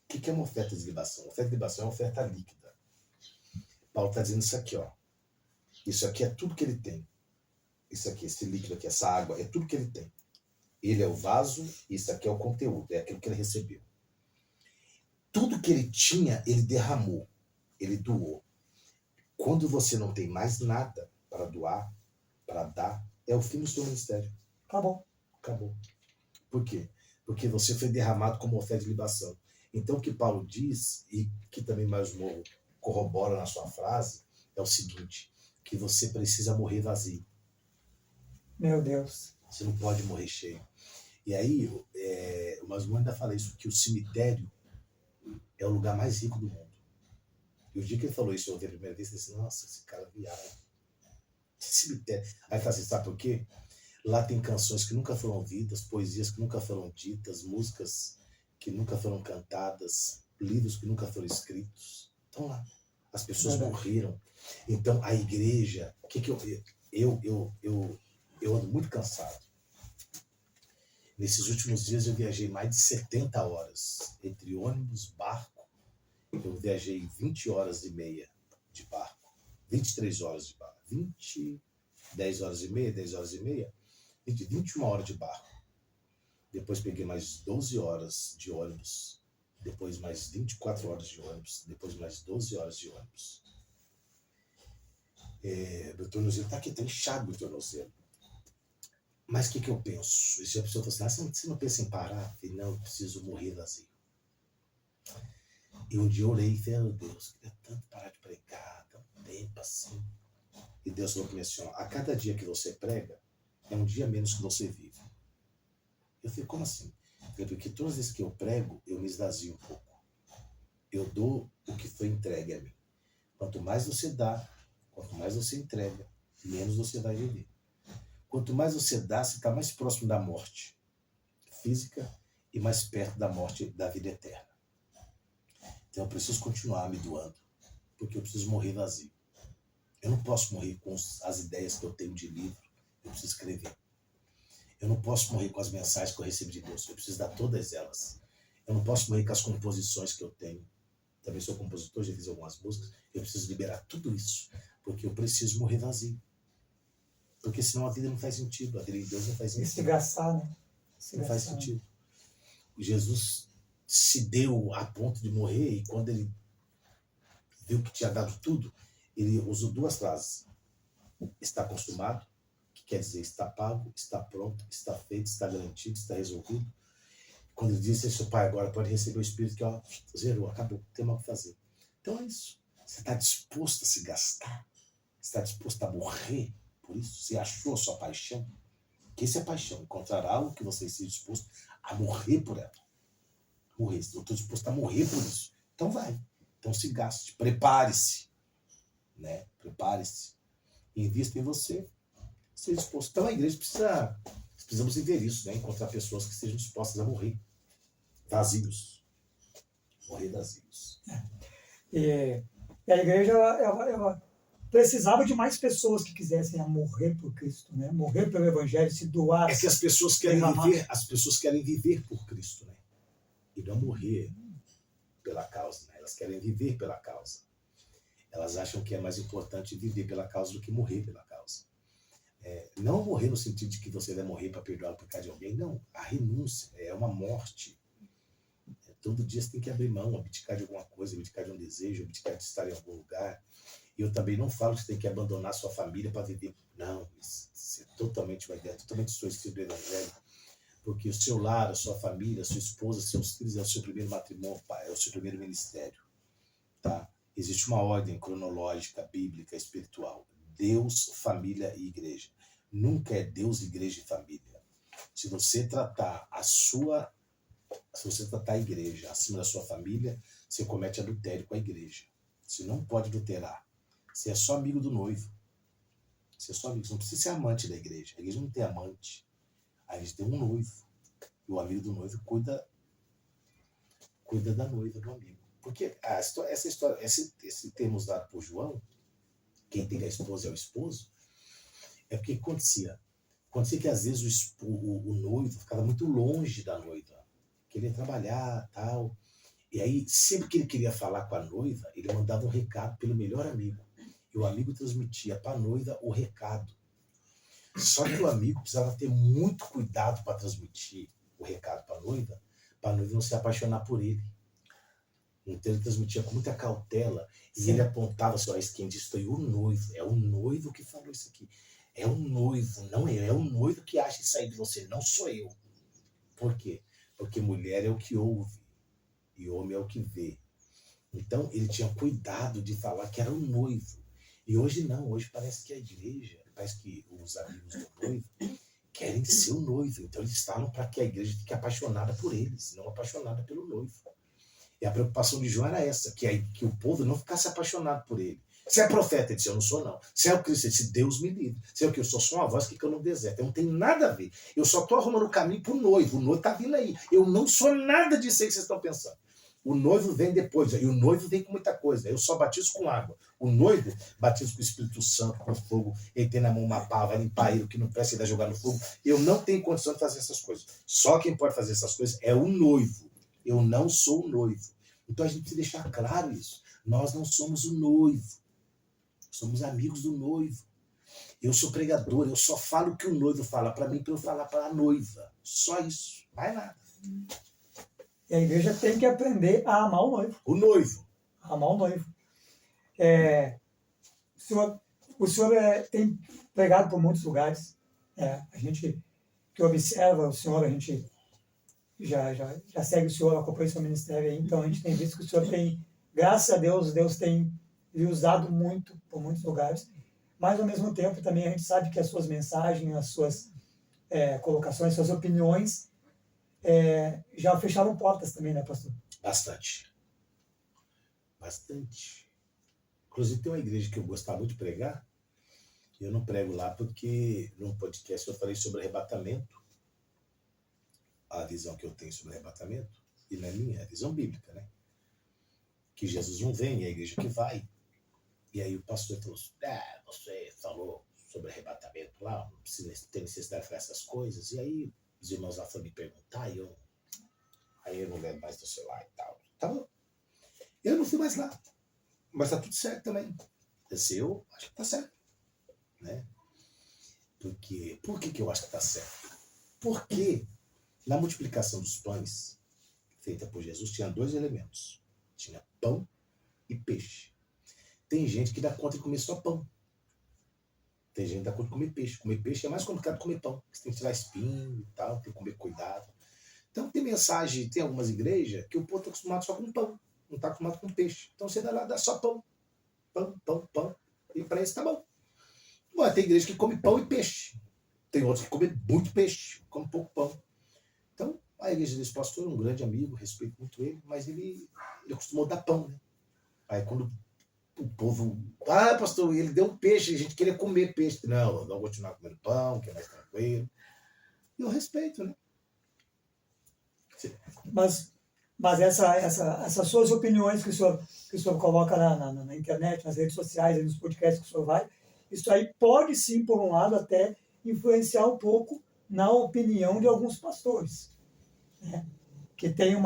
O que é uma oferta de libação? Uma oferta de libação é uma oferta líquida. Paulo está dizendo isso aqui, ó. Isso aqui é tudo que ele tem. Isso aqui, esse líquido aqui, essa água, é tudo que ele tem. Ele é o vaso, isso aqui é o conteúdo, é aquilo que ele recebeu. Tudo que ele tinha, ele derramou, ele doou. Quando você não tem mais nada para doar, para dar, é o fim do seu ministério. Acabou. Por quê? Porque você foi derramado como oferta de libação. Então, o que Paulo diz, e que também mais Monroe corrobora na sua frase, é o seguinte, que você precisa morrer vazio. Meu Deus. Você não pode morrer cheio. E aí, o Masmur ainda fala isso, que o cemitério é o lugar mais rico do mundo. E o dia que ele falou isso, eu ouvi a primeira vez, eu disse, nossa, esse cara viaja. Esse cemitério. Aí ele fala assim, sabe por quê? Lá tem canções que nunca foram ouvidas, poesias que nunca foram ditas, músicas que nunca foram cantadas, livros que nunca foram escritos. Estão lá. As pessoas morreram. Então, a igreja... Eu ando muito cansado. Nesses últimos dias eu viajei mais de 70 horas. Entre ônibus, barco. Eu viajei 20 horas e meia de barco. 23 horas de barco. 10 horas e meia, 21 horas de barco. Depois peguei mais 12 horas de ônibus. Depois mais 24 horas de ônibus. Depois mais 12 horas de ônibus. Meu tornozelo está aqui, está inchado meu tornozelo. Mas o que eu penso? Se a pessoa fala assim, você não pensa em parar? Eu falei, não, eu preciso morrer vazio. E um dia eu orei e falei, meu Deus, eu queria tanto parar de pregar, tanto tempo assim. E Deus falou para mim assim, ó, a cada dia que você prega, é um dia menos que você vive. Eu falei, como assim? Eu falei, porque todas as vezes que eu prego, eu me esvazio um pouco. Eu dou o que foi entregue a mim. Quanto mais você dá, quanto mais você entrega, menos você vai viver. Quanto mais você dá, você está mais próximo da morte física e mais perto da morte da vida eterna. Então eu preciso continuar me doando, porque eu preciso morrer vazio. Eu não posso morrer com as ideias que eu tenho de livro, eu preciso escrever. Eu não posso morrer com as mensagens que eu recebi de Deus, eu preciso dar todas elas. Eu não posso morrer com as composições que eu tenho. Também sou compositor, já fiz algumas músicas. Eu preciso liberar tudo isso, porque eu preciso morrer vazio. Porque senão a vida não faz sentido, a vida de Deus não faz sentido. E se gastar, né? Não faz sentido. Jesus se deu a ponto de morrer e quando ele viu que tinha dado tudo, ele usou duas frases. Está consumado, que quer dizer está pago, está pronto, está feito, está garantido, está resolvido. Quando ele disse, seu pai agora pode receber o Espírito que ó, zerou, acabou, não tem mais o que fazer. Então é isso. Você está disposto a se gastar? Você está disposto a morrer por isso? Você achou a sua paixão? Que isso é paixão. Encontrar algo que você esteja disposto a morrer por ela. Morrer. Eu estou disposto a morrer por isso. Então vai. Então se gaste. Prepare-se. Né? Prepare-se. Invista em você. Esteja disposto. Então a igreja precisa precisamos viver isso, né? Encontrar pessoas que estejam dispostas a morrer vazios. Morrer vazios. E a igreja, ela precisava de mais pessoas que quisessem morrer por Cristo, né? Morrer pelo Evangelho, se doar. É que as pessoas querem viver por Cristo, né? E não morrer pela causa, né? Elas querem viver pela causa. Elas acham que é mais importante viver pela causa do que morrer pela causa. Não morrer no sentido de que você vai morrer para perdoar o pecado de alguém, não. A renúncia é uma morte. Todo dia você tem que abrir mão, abdicar de alguma coisa, abdicar de um desejo, abdicar de estar em algum lugar. E eu também não falo que você tem que abandonar sua família para viver. Não, isso é totalmente uma ideia, totalmente distorcido do Evangelho. Porque o seu lar, a sua família, a sua esposa, seus filhos é o seu primeiro matrimônio, é o seu primeiro ministério. Tá? Existe uma ordem cronológica, bíblica, espiritual. Deus, família e igreja. Nunca é Deus, igreja e família. Se você tratar a igreja acima da sua família, você comete adultério com a igreja. Você não pode adulterar. Você é só amigo do noivo. Você é só amigo. Você não precisa ser amante da igreja. A igreja não tem amante. A igreja tem um noivo. E o amigo do noivo cuida da noiva, do amigo. Porque essa história, esse termo usado por João, quem tem a esposa é o esposo, é porque acontecia que às vezes o noivo ficava muito longe da noiva. Queria trabalhar, tal. E aí, sempre que ele queria falar com a noiva, ele mandava um recado pelo melhor amigo. E o amigo transmitia para a noiva o recado. Só que o amigo precisava ter muito cuidado para transmitir o recado para a noiva não se apaixonar por ele. Então ele transmitia com muita cautela. E Sim. ele apontava assim, ó, quem disse foi o noivo. É o noivo que falou isso aqui. É o noivo, não eu. É o noivo que acha isso aí de você, não sou eu. Por quê? Porque mulher é o que ouve e homem é o que vê. Então ele tinha cuidado de falar que era o noivo. E hoje não, hoje parece que a igreja, parece que os amigos do noivo querem ser o noivo. Então eles falam para que a igreja fique apaixonada por eles, não apaixonada pelo noivo. E a preocupação de João era essa, que o povo não ficasse apaixonado por ele. Você é profeta? Ele disse, eu não sou não. Você é o Cristo? Ele disse, Deus me livre. Você é o que? Eu sou só uma voz que canta no deserto. Eu não tenho nada a ver. Eu só estou arrumando o caminho para o noivo está vindo aí. Eu não sou nada disso aí que vocês estão pensando. O noivo vem depois, e o noivo vem com muita coisa. Eu só batizo com água. O noivo batiza com o Espírito Santo, com fogo. Ele tem na mão uma pá, vai limpar ele, o que não presta, ele vai jogar no fogo. Eu não tenho condição de fazer essas coisas. Só quem pode fazer essas coisas é o noivo. Eu não sou o noivo. Então a gente precisa deixar claro isso. Nós não somos o noivo. Somos amigos do noivo. Eu sou pregador, eu só falo o que o noivo fala para mim, para eu falar para a noiva. Só isso. Mais nada. E a igreja tem que aprender a amar o noivo. O noivo. Amar o noivo. O senhor tem pregado por muitos lugares. A gente que observa o senhor, a gente já segue o senhor, acompanha o seu ministério aí, então a gente tem visto que o senhor tem, graças a Deus, Deus tem lhe usado muito por muitos lugares, mas ao mesmo tempo também a gente sabe que as suas mensagens, as suas colocações, suas opiniões já fecharam portas também, né, pastor? Bastante. Inclusive tem uma igreja que eu gostava muito de pregar, e eu não prego lá porque num podcast eu falei sobre arrebatamento, a visão que eu tenho sobre arrebatamento, e não é minha, é a visão bíblica, né? Que Jesus não vem, é a igreja que vai. E aí o pastor falou assim, você falou sobre arrebatamento lá, não precisa ter necessidade de fazer essas coisas. E aí os irmãos lá foram me perguntar, aí eu não lembro mais do celular e tal. Tá bom. Eu não fui mais lá. Mas tá tudo certo também. Eu acho que tá certo. Né? Por que eu acho que tá certo? Porque na multiplicação dos pães feita por Jesus tinha 2 elementos. Tinha pão e peixe. Tem gente que dá conta de comer só pão. Tem gente que dá conta de comer peixe. Comer peixe é mais complicado que comer pão. Você tem que tirar espinho e tal, tem que comer cuidado. Então tem mensagem, tem algumas igrejas que o povo está acostumado só com pão. Não está acostumado com peixe. Então você dá lá, dá só pão. Pão. E para isso tá bom. Ué, tem igreja que come pão e peixe. Tem outros que comem muito peixe, come pouco pão. Então, a igreja desse pastor é um grande amigo, respeito muito ele, mas ele acostumou a dar pão, né? Aí quando o povo, pastor, ele deu um peixe, a gente queria comer peixe. Não, vamos continuar comendo pão, que é mais tranquilo. E eu respeito, né? Mas essas suas opiniões que o senhor coloca na internet, nas redes sociais, nos podcasts que o senhor vai, isso aí pode sim, por um lado, até influenciar um pouco na opinião de alguns pastores, né? Que tem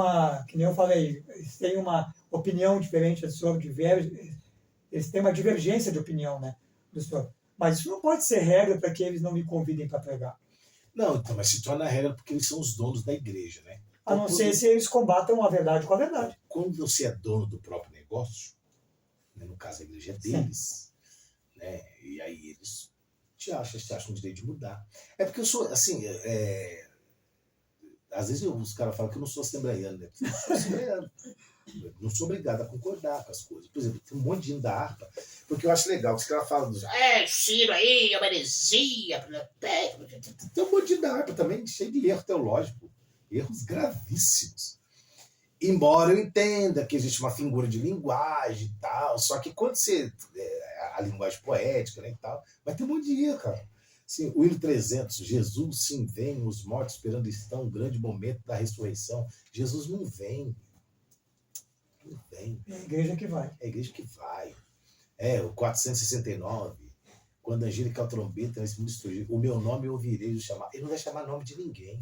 que nem eu falei, eles têm uma opinião diferente do senhor, eles têm uma divergência de opinião, né, do senhor. Mas isso não pode ser regra para que eles não me convidem para pregar. Não, então, mas se torna regra porque eles são os donos da igreja, né? A não ser se eles combatam a verdade com a verdade. Quando você é dono do próprio negócio, né, no caso a igreja é deles, né? E aí eles te acham o direito de mudar. É porque eu sou, assim, às vezes os caras falam que eu não sou assembleiano, né? Eu sou assembleiano. Não sou obrigado a concordar com as coisas. Por exemplo, tem um monte de hino da harpa, porque eu acho legal que os caras falam dos. Ciro aí, é uma heresia. Tem um monte de hino da harpa também, cheio de erro teológico. Erros gravíssimos. Embora eu entenda que existe uma figura de linguagem e tal, só que quando você. A linguagem poética, né, e tal, mas tem um monte de erro, cara. Assim, o hino 300, Jesus sim vem, os mortos esperando estão, um grande momento da ressurreição. Jesus não vem. Não vem. É a igreja que vai. É a igreja que vai. O 469, quando a Angélica trombeta nesse mundo destruído, o meu nome eu ouvirei chamar. Ele não vai chamar nome de ninguém.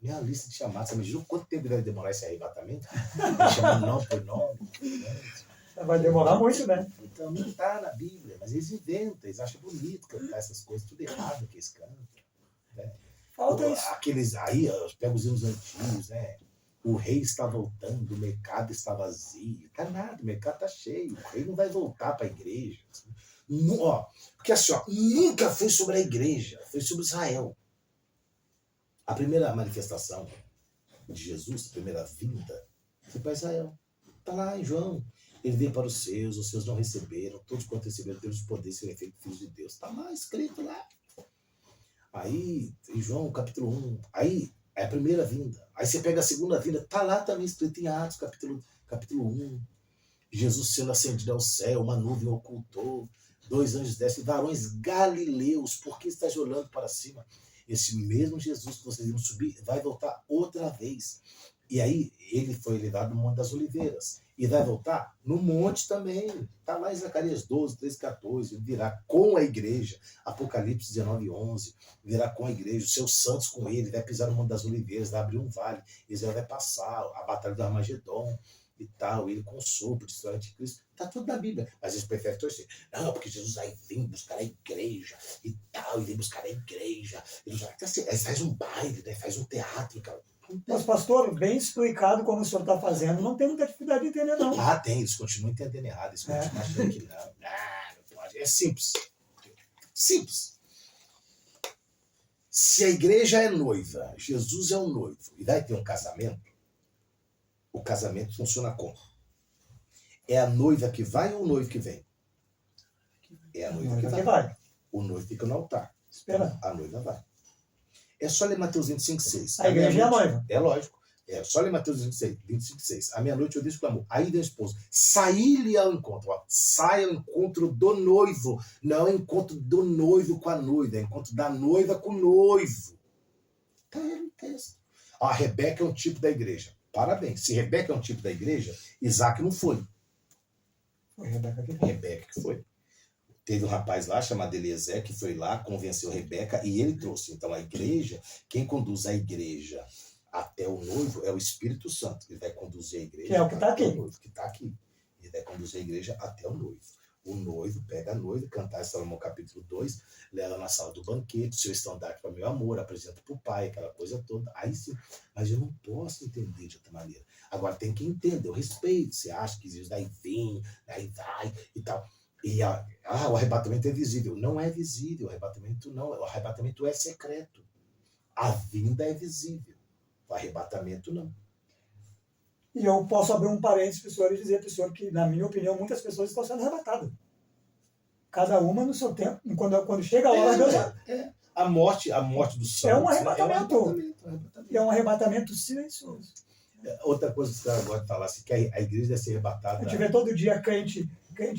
Minha lista de chamados. Você imagina quanto tempo deve demorar esse arrebatamento? Ele chama nome por nome. Vai demorar muito, né? Então não está na Bíblia, mas eles inventam, eles acham bonito cantar essas coisas, tudo errado que eles cantam. Né? Falta isso. Aqueles aí, pega os hinos antigos, né? O rei está voltando, o mercado está vazio. Tá nada, o mercado está cheio. O rei não vai voltar para a igreja. Porque assim, nunca foi sobre a igreja, foi sobre Israel. A primeira manifestação de Jesus, a primeira vinda, foi para Israel. Está lá em João. Ele veio para os seus não receberam, todos quanto receberam, Deus os poderes serem feitos filhos de Deus. Está lá, escrito lá. Aí, em João, capítulo 1, aí é a primeira vinda. Aí você pega a segunda vinda, está lá também escrito em Atos, capítulo 1. Jesus sendo ascendido ao céu, uma nuvem ocultou, 2 anjos descem, varões galileus, por que estás olhando para cima? Esse mesmo Jesus que vocês viram subir vai voltar outra vez. E aí ele foi levado no Monte das Oliveiras. E vai voltar no monte também. Está lá em Zacarias 12, 13, 14. Ele virá com a igreja. Apocalipse 19, 11. Virá com a igreja. Os seus santos com ele. Vai pisar no Monte das Oliveiras. Vai abrir um vale. Israel vai passar. A batalha do Armagedon e tal. Ele com o sopro de história de Cristo. Está tudo na Bíblia. Mas eles preferem torcer. Não, porque Jesus vai vir buscar a igreja e tal. E vem buscar a igreja. Ele faz um baile, né? Faz um teatro, cara. Mas, pastor, bem explicado como o senhor está fazendo, não tem muita dificuldade de entender, não. Tem, eles continuam entendendo errado, eles continuam achando que não. Não pode. É simples. Simples. Se a igreja é noiva, Jesus é o noivo, e vai ter um casamento, o casamento funciona como? É a noiva que vai ou o noivo que vem? É a noiva que vai. O noivo fica no altar. Espera. A noiva vai. É só ler Mateus 25,6. A igreja é a noiva. É lógico. É só ler Mateus 25,6. À meia-noite eu disse o clamor. Aí vem o esposo. Saí-lhe ao encontro. Sai ao encontro do noivo. Não é encontro do noivo com a noiva. É encontro da noiva com o noivo. Tá aí no texto. A Rebeca é um tipo da igreja. Parabéns. Se Rebeca é um tipo da igreja, Isaac não foi. Foi Rebeca que foi. Rebeca que foi. Teve um rapaz lá chamado Eliezer que foi lá, convenceu Rebeca e ele trouxe. Então a igreja, quem conduz a igreja até o noivo é o Espírito Santo. Ele vai conduzir a igreja. Que é o que está aqui. Que está aqui. Ele vai conduzir a igreja até o noivo. O noivo pega a noiva, cantar Salomão capítulo 2, leva na sala do banquete, seu estandarte para meu amor, apresenta para o pai, aquela coisa toda. Aí sim, mas eu não posso entender de outra maneira. Agora tem que entender, eu respeito. Você acha que Jesus daí vem, daí vai e tal. E o arrebatamento é visível. Não é visível, o arrebatamento não. O arrebatamento é secreto. A vinda é visível. O arrebatamento não. E eu posso abrir um parênteses para o senhor e dizer para o senhor que, na minha opinião, muitas pessoas estão sendo arrebatadas. Cada uma no seu tempo. Quando chega a hora, Deus já... A morte do santo. É um arrebatamento. É um arrebatamento silencioso. Outra coisa que os caras gostam de falar, assim, que a igreja deve ser arrebatada. A gente vê todo dia crente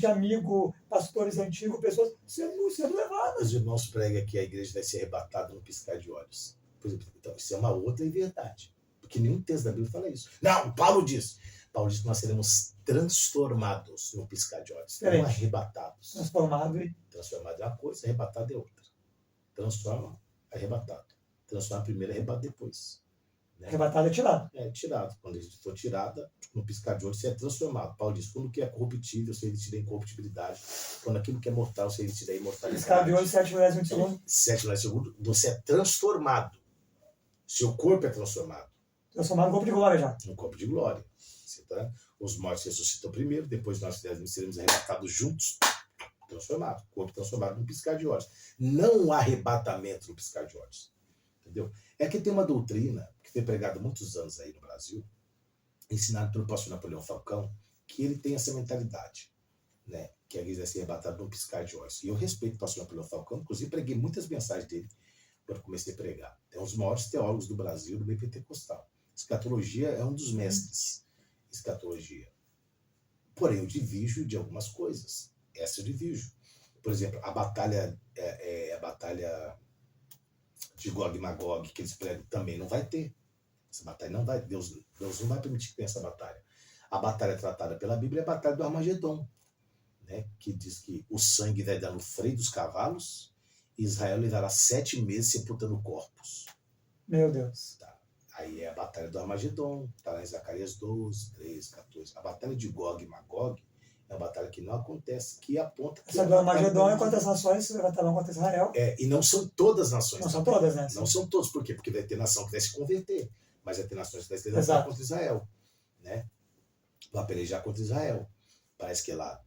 amigo, pastores antigos, pessoas sendo levadas. Os irmãos pregam que a igreja vai ser arrebatada no piscar de olhos. Por exemplo, então, isso é uma outra verdade. Porque nenhum texto da Bíblia fala isso. Não, Paulo diz que nós seremos transformados no piscar de olhos. Não arrebatados. Transformado é uma coisa, arrebatado é outra. Transforma, arrebatado. Transforma primeiro, arrebata depois. Né? Arrebatado é tirado. É tirado. Quando a gente for tirada, no piscar de olhos, você é transformado. Paulo diz, quando o que é corruptível, você te dá incorruptibilidade. Quando aquilo que é mortal, você te dá imortalidade. Piscar de olhos, 7 milésimo de segundo. 7 milésimo de segundo, você é transformado. Seu corpo é transformado. Transformado no corpo de glória já. No corpo de glória. Tá? Os mortos ressuscitam primeiro, depois nós seremos arrebatados juntos, transformados. Corpo transformado no piscar de olhos. Não o arrebatamento no piscar de olhos. Entendeu? É que tem uma doutrina que foi pregada há muitos anos aí no Brasil, ensinada pelo pastor Napoleão Falcão, que ele tem essa mentalidade, né? Que a igreja vai ser arrebatada no piscar de olhos. E eu respeito o pastor Napoleão Falcão, inclusive preguei muitas mensagens dele quando comecei a pregar. É um dos maiores teólogos do Brasil, do meio pentecostal. Escatologia é um dos mestres. Escatologia. Porém, eu divido de algumas coisas. Essa eu divido. Por exemplo, a batalha de Gog e Magog, que eles pregam, também não vai ter. Essa batalha não vai. Deus não vai permitir que tenha essa batalha. A batalha tratada pela Bíblia é a batalha do Armagedon, né? Que diz que o sangue vai dar no freio dos cavalos e Israel levará 7 meses sepultando corpos. Meu Deus. Tá. Aí é a batalha do Armagedon, está lá em Zacarias 12, 13, 14. A batalha de Gog e Magog é uma batalha que não acontece, que aponta... Essa do Armagedon é contra as nações se levantarão contra Israel. E não são todas as nações. Não são todas, né? Não são todas. Por quê? Porque vai ter nação que vai se converter, mas vai ter nações que vai se levantar contra Israel. Né? Vai pelejar contra Israel. Parece que lá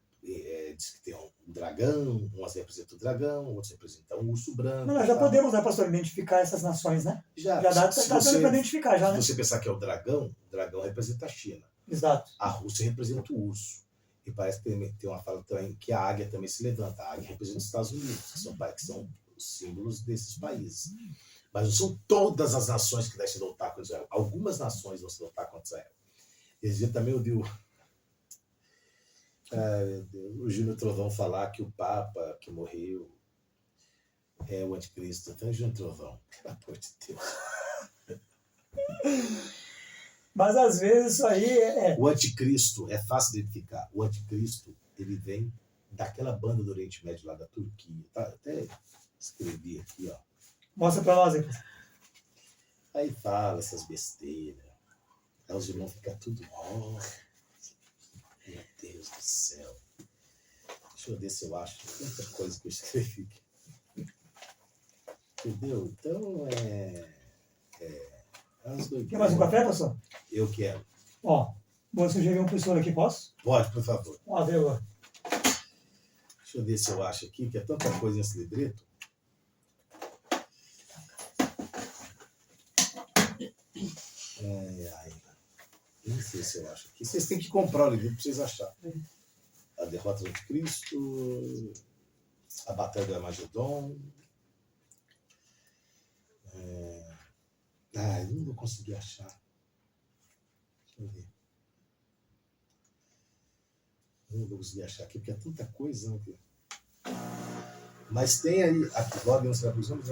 diz que tem um dragão, umas representam o dragão, outros representam o urso branco. Não, já podemos, né, pastor, identificar essas nações, né? Já dá dando para identificar, já, né? Se você pensar que é o dragão representa a China. Exato. A Rússia representa o urso. E parece que tem uma fala também que a águia também se levanta. A águia representa os Estados Unidos, que são os símbolos desses países. Mas não são todas as nações que devem se lutar contra Israel. Algumas nações vão se lutar contra Israel. Esse dia também eu vi o Júnior Trovão falar que o Papa que morreu é o anticristo. Então, Júnior Trovão, pelo amor de Deus. Mas às vezes isso aí O anticristo é fácil de identificar. O anticristo, ele vem daquela banda do Oriente Médio lá da Turquia. Tá? Até escrevi aqui, ó. Mostra pra nós aí. Aí fala essas besteiras. Aí os irmãos ficam tudo... Meu Deus do céu. Deixa eu ver se eu acho tanta coisa que eu escrevi. Entendeu? Então, Quer mais um café, pastor? Eu quero. Ó, vou sugerir um professor aqui, posso? Pode, por favor. Ó, deu. Deixa eu ver se eu acho aqui, que é tanta coisa nesse livreto. Não sei se eu acho aqui. Vocês têm que comprar o livro para vocês acharem. A derrota do Anticristo, a batalha do Armagedon. Eu não vou conseguir achar. Deixa eu ver. Não vou conseguir achar aqui, porque é tanta coisa. Né? Mas tem aí, aqui, logo não será por exemplo,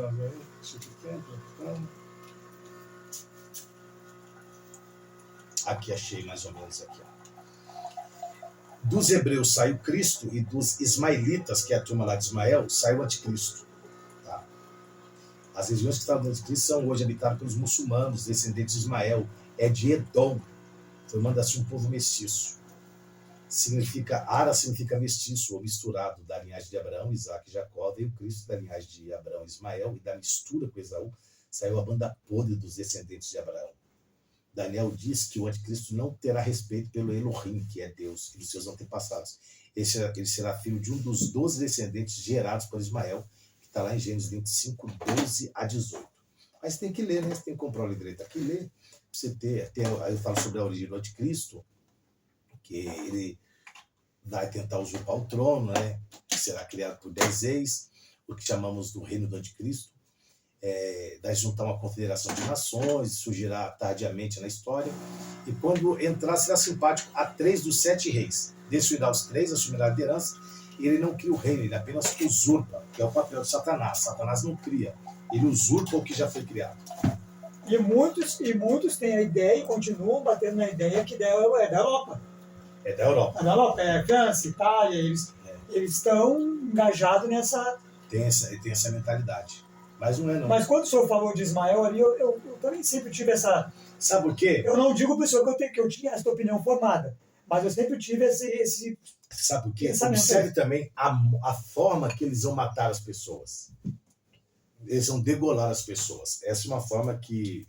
aqui achei mais ou menos aqui. Ó. Dos hebreus saiu Cristo e dos ismaelitas, que é a turma lá de Ismael, saiu o anticristo. Tá? As regiões que estavam no anticristo são hoje habitadas pelos muçulmanos, descendentes de Ismael. É de Edom, formando-se um povo mestiço. Ara significa mestiço ou misturado, da linhagem de Abraão, Isaac e Jacó. Veio Cristo da linhagem de Abraão e Ismael, e da mistura com Esaú saiu a banda podre dos descendentes de Abraão. Daniel diz que o anticristo não terá respeito pelo Elohim, que é Deus, e dos seus antepassados. Ele será filho de um dos 12 descendentes gerados por Ismael, que está lá em Gênesis 25, 12 a 18. Mas tem que ler, né? Você tem que comprar o livreto aqui e ler. Você aí eu falo sobre a origem do anticristo, que ele vai tentar usurpar o trono, né? Que será criado por 10 reis, o que chamamos do reino do anticristo. Vai juntar uma confederação de nações, surgirá tardiamente na história, e quando entrar será simpático a 3 dos 7 reis. Destruirá os 3, assumirá a liderança, e ele não cria o reino, ele apenas usurpa, que é o papel de Satanás. Satanás não cria, ele usurpa o que já foi criado. E muitos têm a ideia e continuam batendo na ideia que é da Europa. É da Europa. É da Europa, é França, Itália, eles estão engajados nessa... Tem essa mentalidade. Mas não é, não. Mas quando o senhor falou de Ismael ali, eu também sempre tive essa... Sabe por quê? Eu não digo para o senhor que eu tinha essa opinião formada, mas eu sempre tive esse Sabe por quê? pensamento. Observe também a forma que eles vão matar as pessoas. Eles vão degolar as pessoas. Essa é uma forma que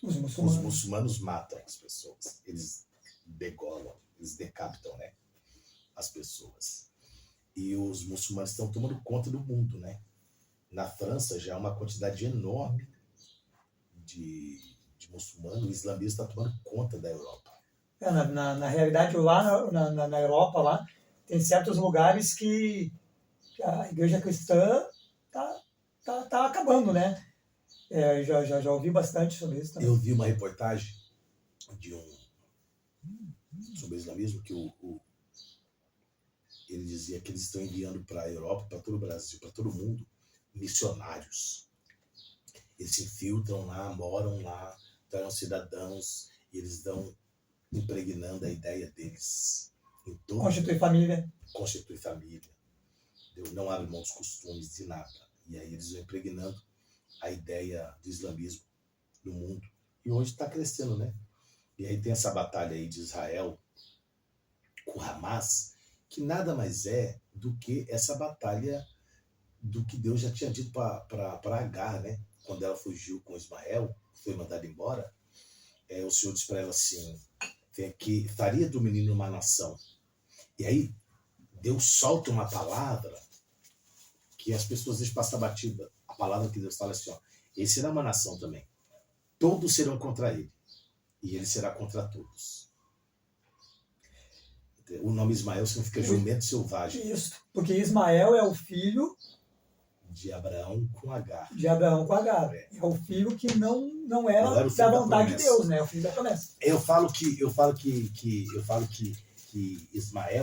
Os os muçulmanos matam as pessoas. Eles degolam, eles decapitam, né, as pessoas. E os muçulmanos estão tomando conta do mundo, né? Na França já há uma quantidade enorme de muçulmanos. O islamismo está tomando conta da Europa. Na realidade, lá na Europa, lá, tem certos lugares que a igreja cristã tá acabando, né? Já ouvi bastante sobre isso também. Eu vi uma reportagem sobre o islamismo que ele dizia que eles estão enviando para a Europa, para todo o Brasil, para todo o mundo, missionários. Eles se infiltram lá, moram lá, tornam cidadãos, e eles estão impregnando a ideia deles. Constitui família. Constitui família. Não abre mão dos costumes de nada. E aí eles vão impregnando a ideia do islamismo no mundo. E hoje está crescendo, né? E aí tem essa batalha aí de Israel com Hamas, que nada mais é do que essa batalha do que Deus já tinha dito para Agar, né? Quando ela fugiu com Ismael, foi mandada embora, o Senhor disse para ela assim, que faria do menino uma nação. E aí Deus solta uma palavra que as pessoas deixam passar batida. A palavra que Deus fala assim, ó, ele será uma nação também. Todos serão contra ele. E ele será contra todos. O nome Ismael significa jumento selvagem. Isso, porque Ismael é o filho de Abraão com Agar. De Abraão com Agar. É o filho que não era da vontade de Deus, né? É o filho da promessa. Eu falo que Ismael